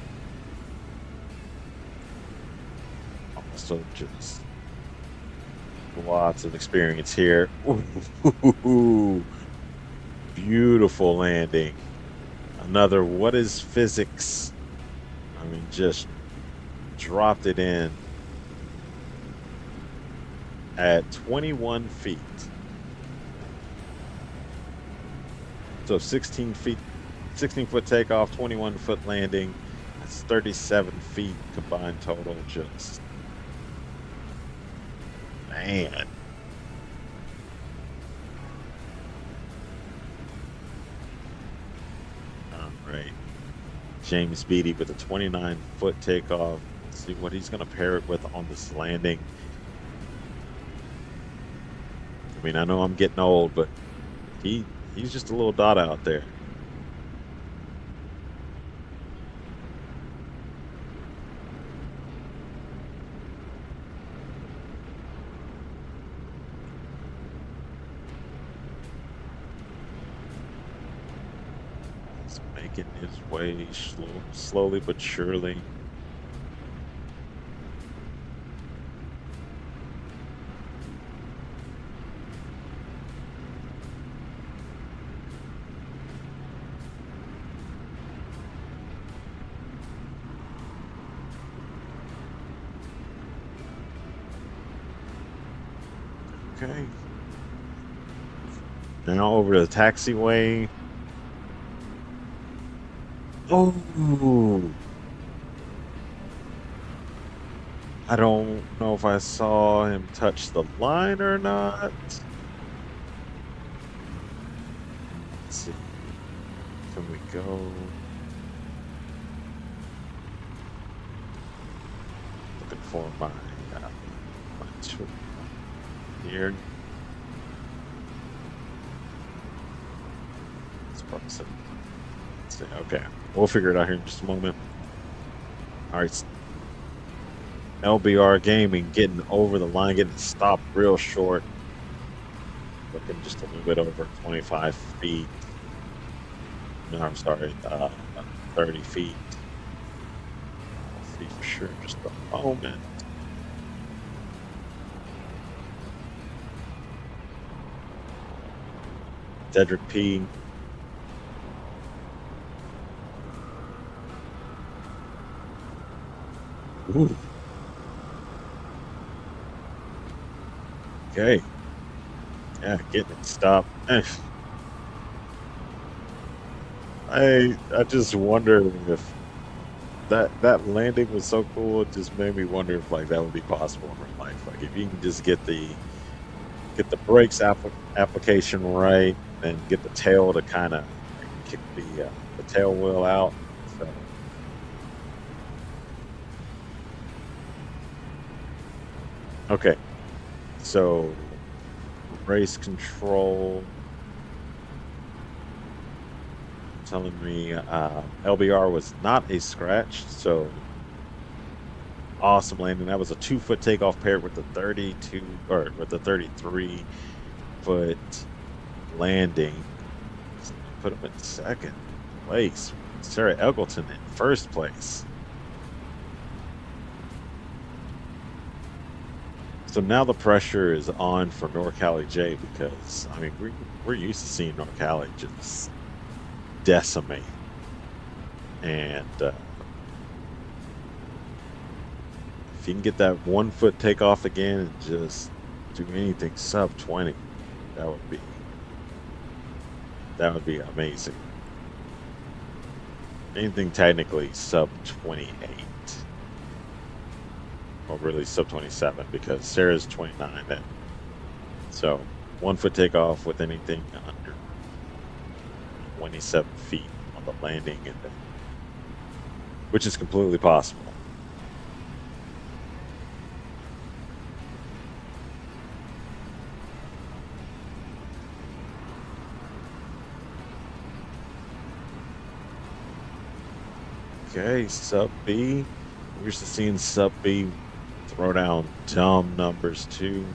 Also just lots of experience here. Ooh, beautiful landing. Another what is physics? I mean, just dropped it in at 21 feet. So 16 foot takeoff, 21 foot landing. That's 37 feet combined total. Just, man. All right. James Beatty with a 29 foot takeoff. Let's see what he's going to pair it with on this landing. I mean, I know I'm getting old, but he's just a little dot out there. Making his way slowly but surely. Okay. Now over to the taxiway. Oh, I don't know if I saw him touch the line or not. Let's see. Can we go? Looking for my tool here. It's probably let's see. Okay, we'll figure it out here in just a moment. All right, LBR Gaming getting over the line, getting stopped real short. Looking just a little bit over 25 feet. No, I'm sorry, 30 feet. I'll see for sure in just a moment. Dedrick P. Ooh. Okay. Yeah, getting it stopped. I just wonder if that landing was so cool. It just made me wonder if like that would be possible in real life. Like if you can just get the brakes application right and get the tail to kind of kick the tail wheel out. So. Okay, so race control telling me LBR was not a scratch, so awesome landing. That was a 2-foot takeoff paired with the 32 or with the 33-foot landing. Put him in second place. Sarah Eggleton in first place. So now the pressure is on for NorCali J because I mean we're used to seeing NorCali just decimate, and if you can get that 1-foot takeoff again and just do anything sub 20, that would be amazing. Anything technically sub 28. Well, really sub 27 because Sarah's 29 then. So 1-foot takeoff with anything under 27 feet on the landing, and then, which is completely possible. Okay, sub B. We're used to seeing sub B throw down dumb numbers too.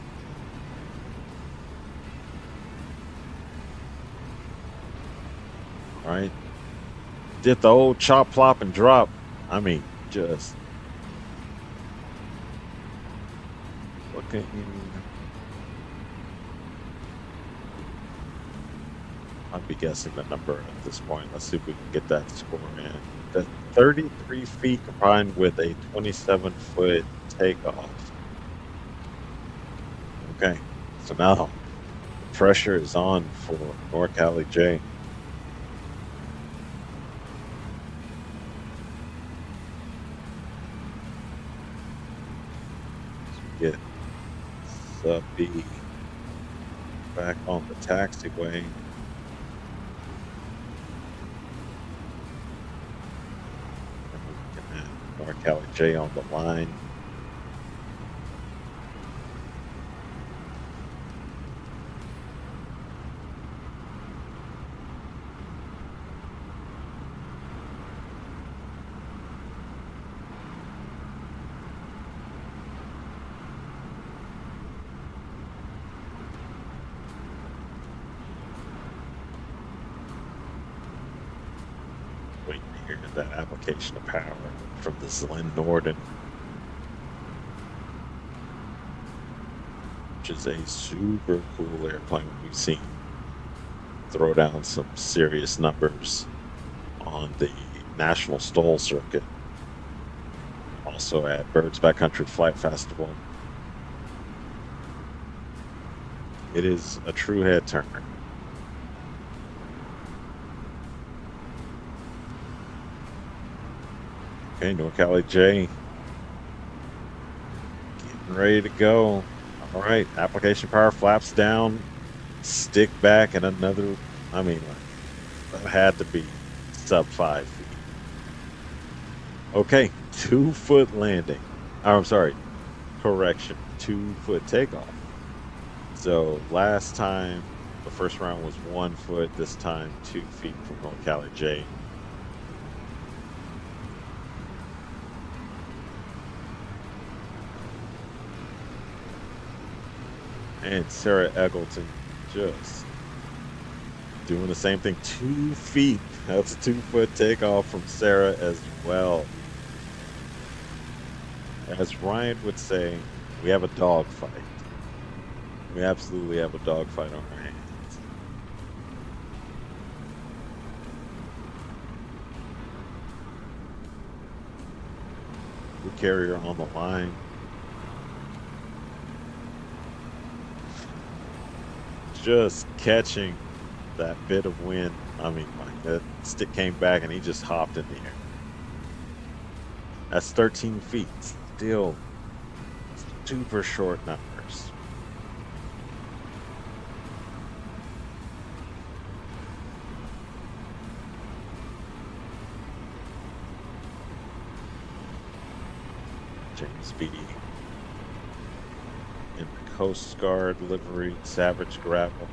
All right, did the old chop, plop, and drop. I mean, just looking. I'd be guessing the number at this point. Let's see if we can get that score in. The 33 feet combined with a 27-foot takeoff. Okay, so now the pressure is on for NorCali J. Get sub B back on the taxiway. NorCali J on the line. Waiting to hear that application of power from this Lynn Norden, which is a super cool airplane. We've seen throw down some serious numbers on the National STOL circuit, also at Birds Backcountry Flight Festival. It is a true head turner. Okay, North Cali J getting ready to go. All right, application power flaps down, stick back, and another. I mean, that had to be sub 5 feet. Okay, 2-foot landing. Oh, I'm sorry, correction, 2-foot takeoff. So last time the first round was 1 foot. This time 2 feet from North Cali J. And Sarah Eggleton just doing the same thing. 2 feet. That's a 2-foot takeoff from Sarah as well. As Ryan would say, we have a dog fight. We absolutely have a dog fight on our hands. We carry her on the line. Just catching that bit of wind. I mean, like, that stick came back and he just hopped in the air. That's 13 feet. Still super short numbers. James Beatty in the Coast Guard livery, Savage Gravel.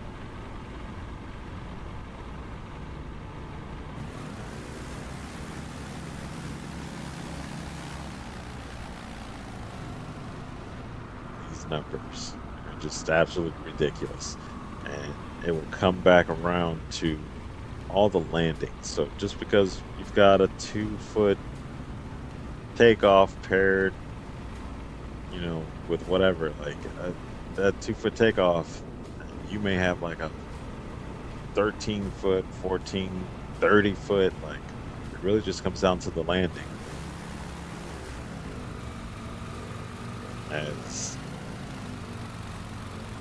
These numbers are just absolutely ridiculous. And it will come back around to all the landings. So just because you've got a 2-foot takeoff paired, you know, with whatever, like that 2-foot takeoff, you may have like a 13-foot, 14, 30-foot, like it really just comes down to the landing. As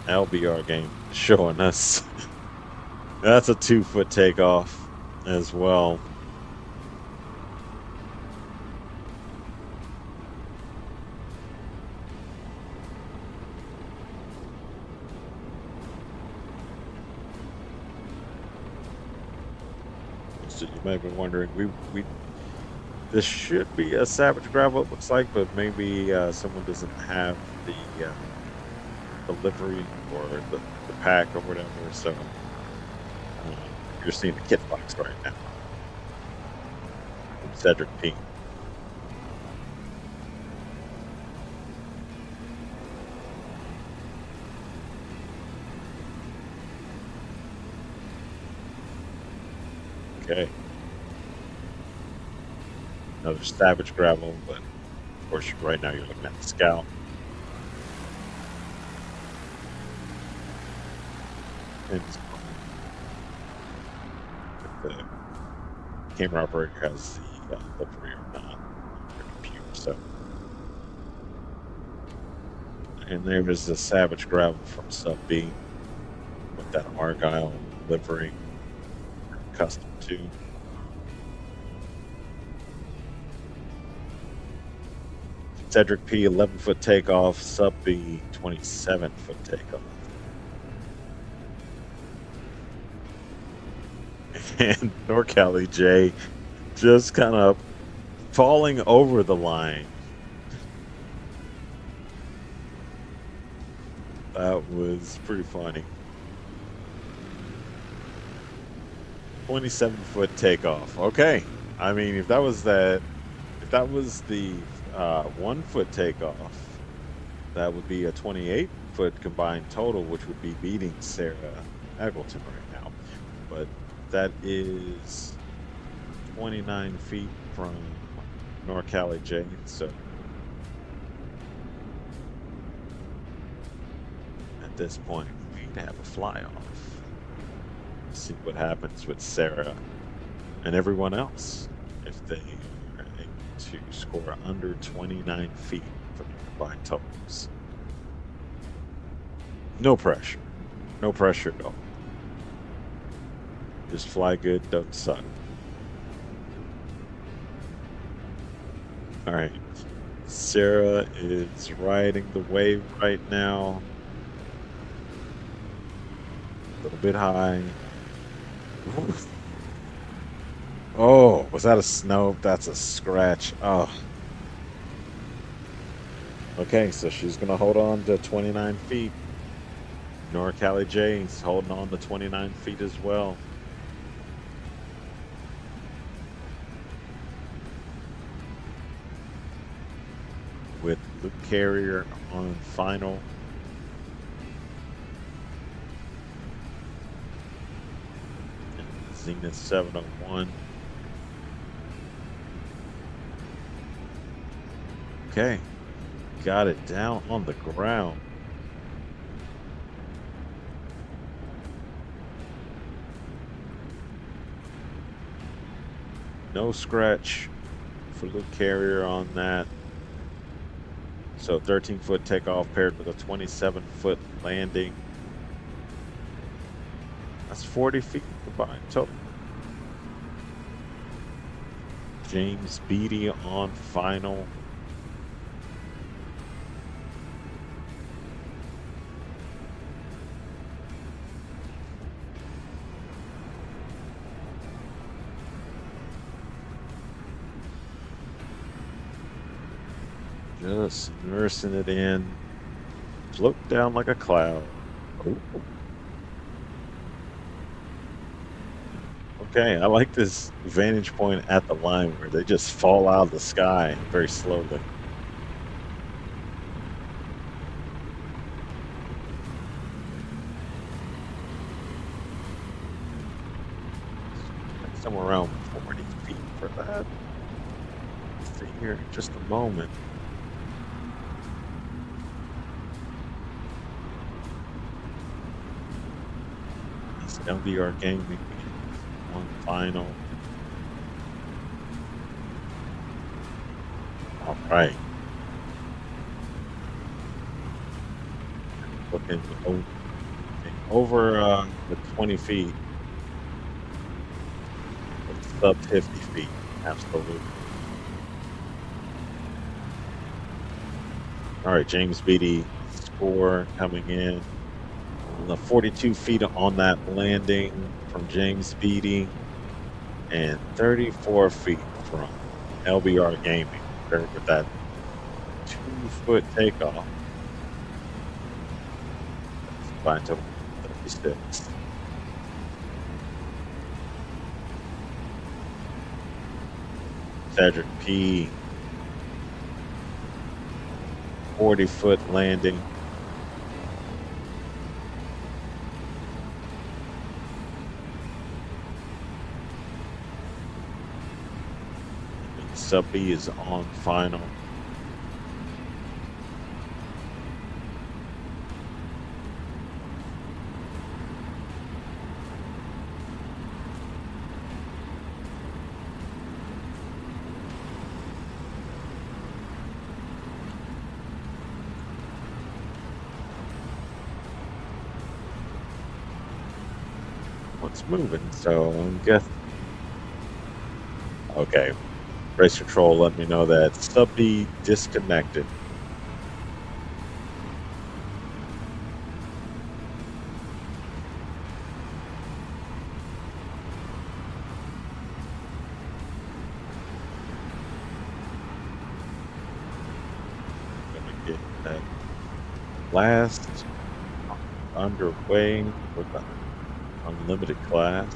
LBR game showing us that's a 2-foot takeoff as well. So you might be wondering, we this should be a Savage Gravel, it looks like, but maybe someone doesn't have the livery or the pack or whatever. So you're seeing the kit box right now from Cedric P. Okay. Another Savage Gravel, but of course right now you're looking at the Scout. And if the camera operator has the livery or not on their computer. So, and there is the Savage Gravel from Sub B with that Argyle livery, custom to. Cedric P 11-foot takeoff, Sub B 27-foot takeoff. And North Cali J just kind of falling over the line. That was pretty funny. 27-foot takeoff. Okay. I mean, if that was the 1-foot takeoff, that would be a 28-foot combined total, which would be beating Sarah Eggleton right now. But that is 29 feet from North Cali J. So at this point, we need to have a fly off. See what happens with Sarah and everyone else if they are able to score under 29 feet from the combined totals. No pressure. No pressure at all. Just fly good, don't suck. All right. Sarah is riding the wave right now. A little bit high. Oof. Oh, was that a snow? That's a scratch. Oh. Okay, so she's going to hold on to 29 feet. Nora Callie J's holding on to 29 feet as well. With Luke Carrier on final. And Zenith 701. Okay, got it down on the ground. No scratch for Luke Carrier on that. So 13-foot takeoff paired with a 27-foot landing. That's 40 feet combined total. James Beatty on final. Just nursing it in. Float down like a cloud. Ooh. Okay, I like this vantage point at the line where they just fall out of the sky very slowly. Somewhere around 40 feet for that. Let's see here in just a moment. It's LDR Gaming on final. All right. Looking over the 20 feet. Sub 50 feet, absolutely. All right, James Beatty score coming in. The 42 feet on that landing from James Beatty, and 34 feet from LBR Gaming, paired with that 2-foot takeoff. Combined total 36. Cedric P. 40-foot landing. Sub B is on final. What's moving? So I'm guessing. Okay. Race control let me know that sub B disconnected. Gonna get that last underway with the unlimited class.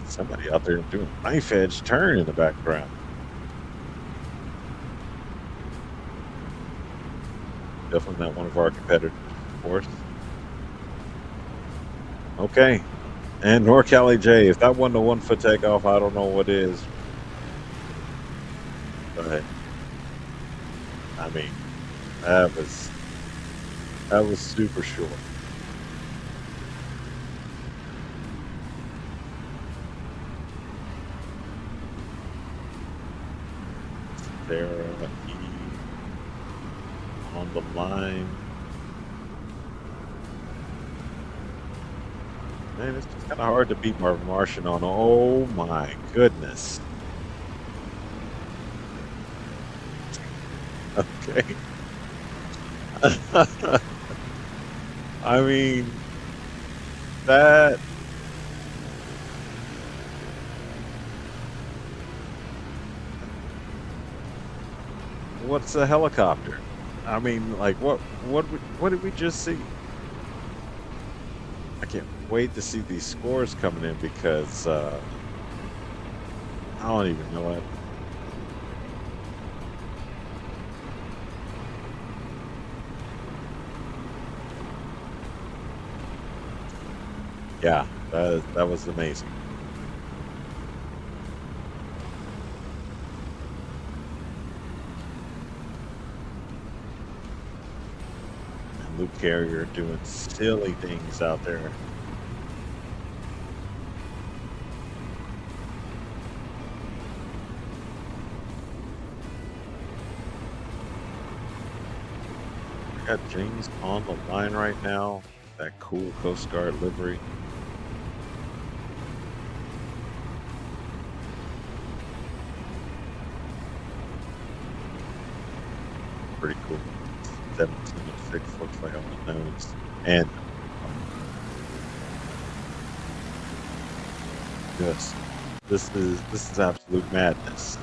Somebody out there doing a knife edge turn in the background. Definitely not one of our competitors, of course. Okay. And Nora Callie J, if that wasn't a 1-foot takeoff, I don't know what is. But I mean, that was super short. Sarah E on the line. Man, it's just kind of hard to beat Martian on. Oh my goodness. Okay. I mean, that. What's a helicopter? I mean, like, what did we just see? I can't wait to see these scores coming in because I don't even know what. Yeah, that was amazing. And Luke Carrier doing silly things out there. We got James on the line right now. That cool Coast Guard livery. Pretty cool. 1706 looks like on the nose. And yes, this is absolute madness.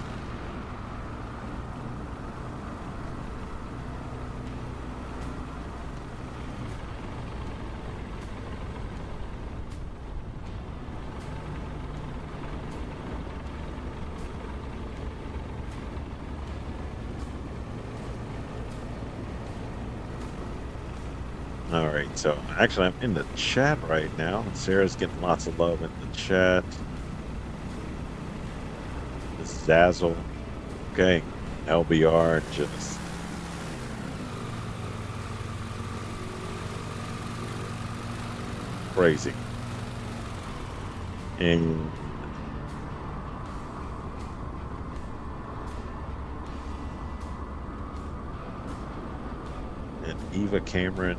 All right, so actually I'm in the chat right now. Sarah's getting lots of love in the chat. This is Zazzle. Okay, LBR just crazy. And Eva Cameron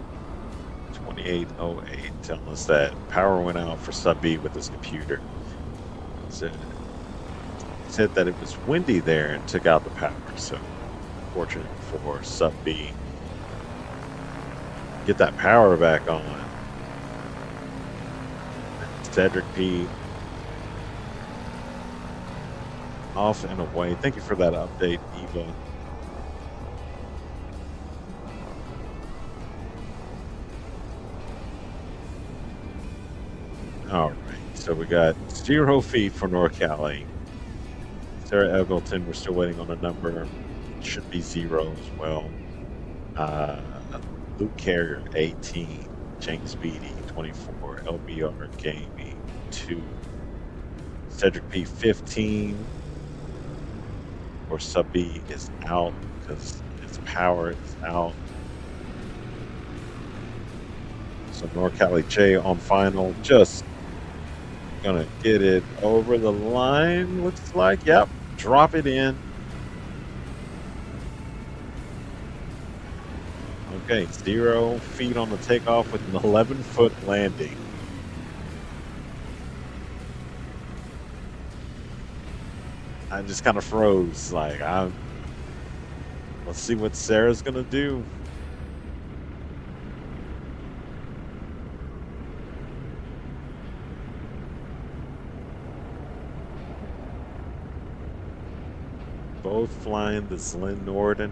2808 telling us that power went out for Sub B with his computer. Said that it was windy there and took out the power. So fortunate for Sub B. Get that power back on. Cedric P. off and away. Thank you for that update, Eva. All right, so we got 0 feet for North Cali. Sarah Eggleton, we're still waiting on a number. It should be 0 as well. Luke Carrier, 18. James Beatty, 24. LBR Gaming, 2. Cedric P, 15. Or Sub B is out because its power is out. So North Cali J on final, just gonna get it over the line, looks like. Yep, drop it in. Okay, 0 feet on the takeoff with an 11-foot landing. I just kind of froze. Like, let's see what Sarah's gonna do. Both flying this Lynn Norden.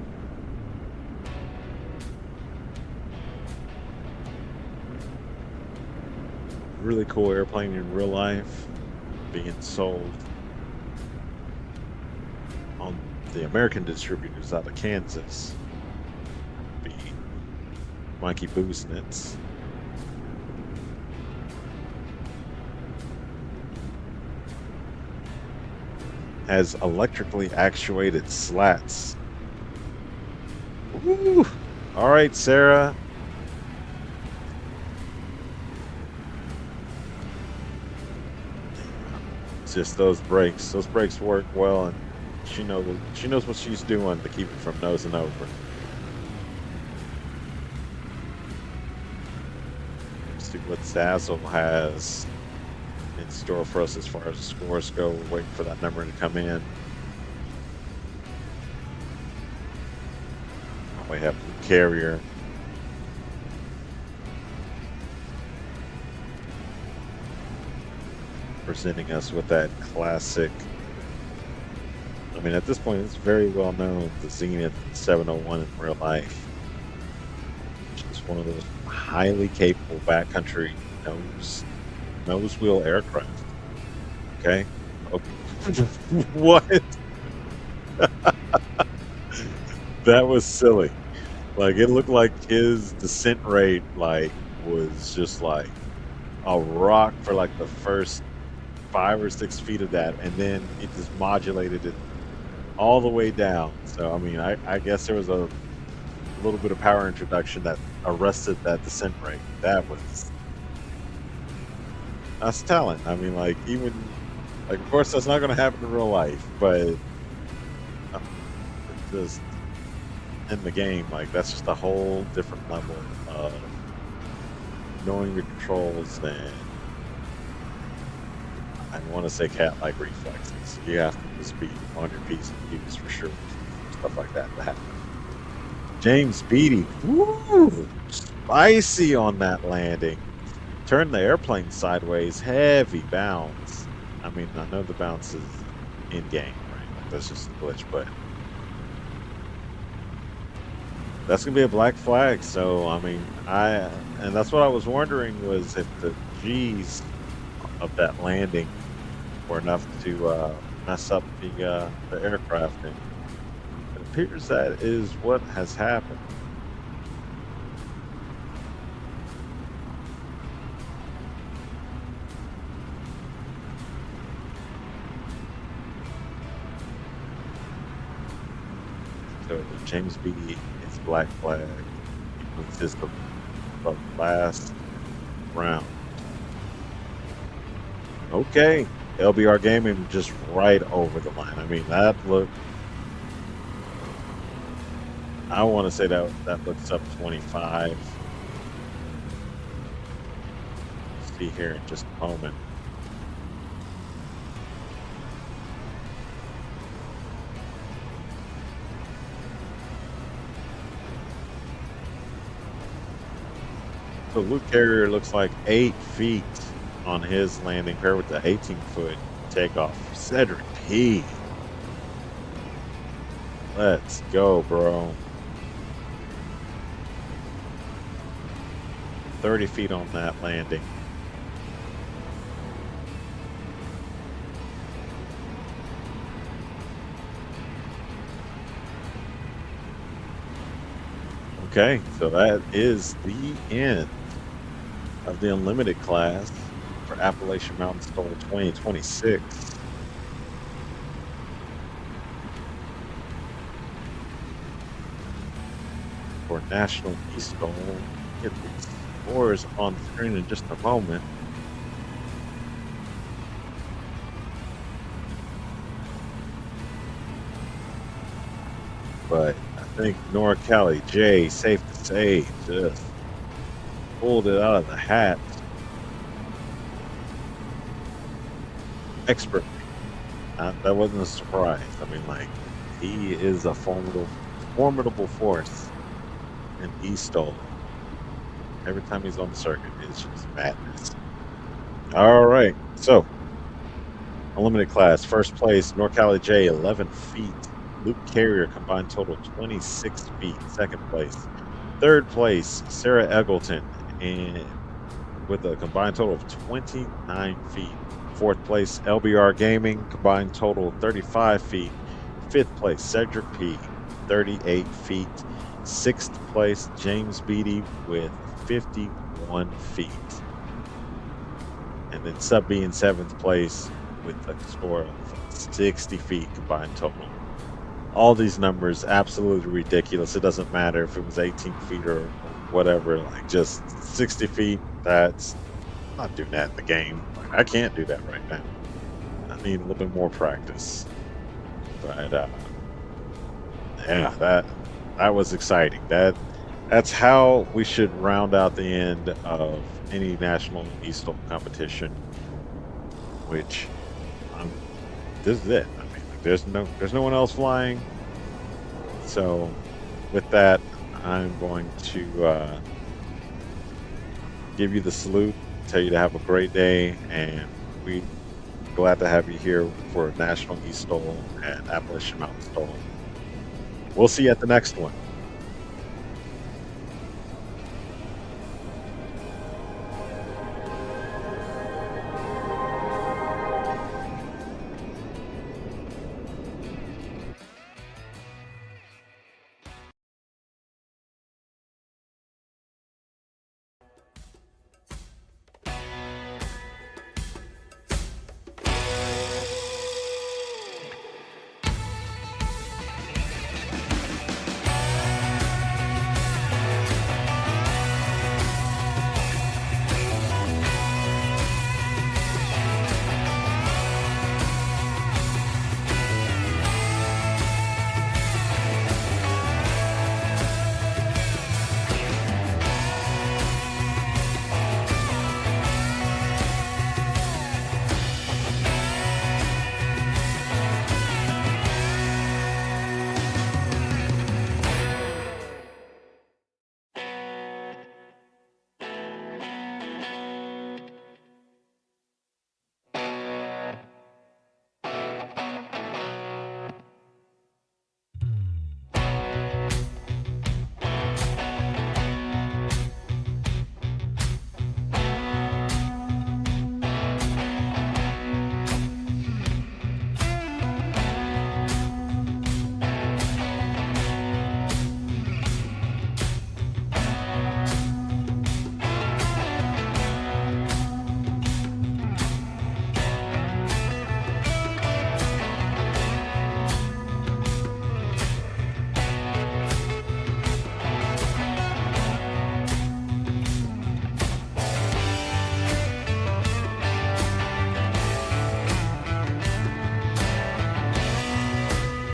Really cool airplane in real life, being sold on the American distributors out of Kansas. Be Mikey Boosnitz. Has electrically actuated slats. Woo! All right, Sarah. It's just those brakes. Those brakes work well, and She knows what she's doing to keep it from nosing over. Let's see what Zazzle has in store for us as far as the scores go. We're waiting for that number to come in. We have Blue Carrier. Presenting us with that classic. I mean, at this point, it's very well known the Zenith 701 in real life. It's one of those highly capable backcountry nose wheel aircraft. Okay. What? That was silly. Like, it looked like his descent rate was just like a rock for like the first 5 or 6 feet of that, and then it just modulated it all the way down. So I mean, I guess there was a little bit of power introduction that arrested that descent rate. That's talent. I mean, like, even like, of course that's not going to happen in real life, but just in the game, like, that's just a whole different level of knowing your controls, and I want to say cat-like reflexes. You have to just be on your P's and Q's for sure. Stuff like that to happen. James Beattie, woo, spicy on that landing. Turned the airplane sideways, heavy bounce. I mean, I know the bounce is in game, right? Like, that's just a glitch, but that's gonna be a black flag. So I mean, and that's what I was wondering, was if the G's of that landing were enough to mess up the aircraft, and it appears that is what has happened. So James Beattie is black flag. This is the last round. Okay, LBR Gaming just right over the line. I mean, that looked, I want to say that looks up 25. See here in just a moment. So Luke Carrier looks like 8 feet on his landing pair with the 18-foot takeoff. Cedric P. Let's go, bro. 30 feet on that landing. Okay, so that is the end of the Unlimited class for Appalachian Mountain STOL 2026. For National eSTOL, get the scores on screen in just a moment. But I think NorCali J, safe to say, just pulled it out of the hat expertly. That wasn't a surprise. I mean, like, he is a formidable force in eSTOL. Every time he's on the circuit, it's just madness. All right, so Unlimited class, first place, NorCali J, 11 feet. Luke Carrier, combined total 26 feet. Second place. Third place, Sarah Eggleton, and with a combined total of 29 feet. Fourth place, LBR Gaming, combined total 35 feet. Fifth place, Cedric P, 38 feet. Sixth place, James Beattie with 51 feet. And then Sub B in seventh place with a score of 60 feet combined total. All these numbers absolutely ridiculous. It doesn't matter if it was 18 feet or whatever, like, just 60 feet. That's not doing that in the game. Like, I can't do that right now. I need a little bit more practice. But yeah, that was exciting. That's how we should round out the end of any national eSTOL competition. Which, this is it. I mean, there's no one else flying. So, with that, I'm going to give you the salute, tell you to have a great day, and we glad to have you here for National eSTOL at Appalachian Mountain Stolen. We'll see you at the next one.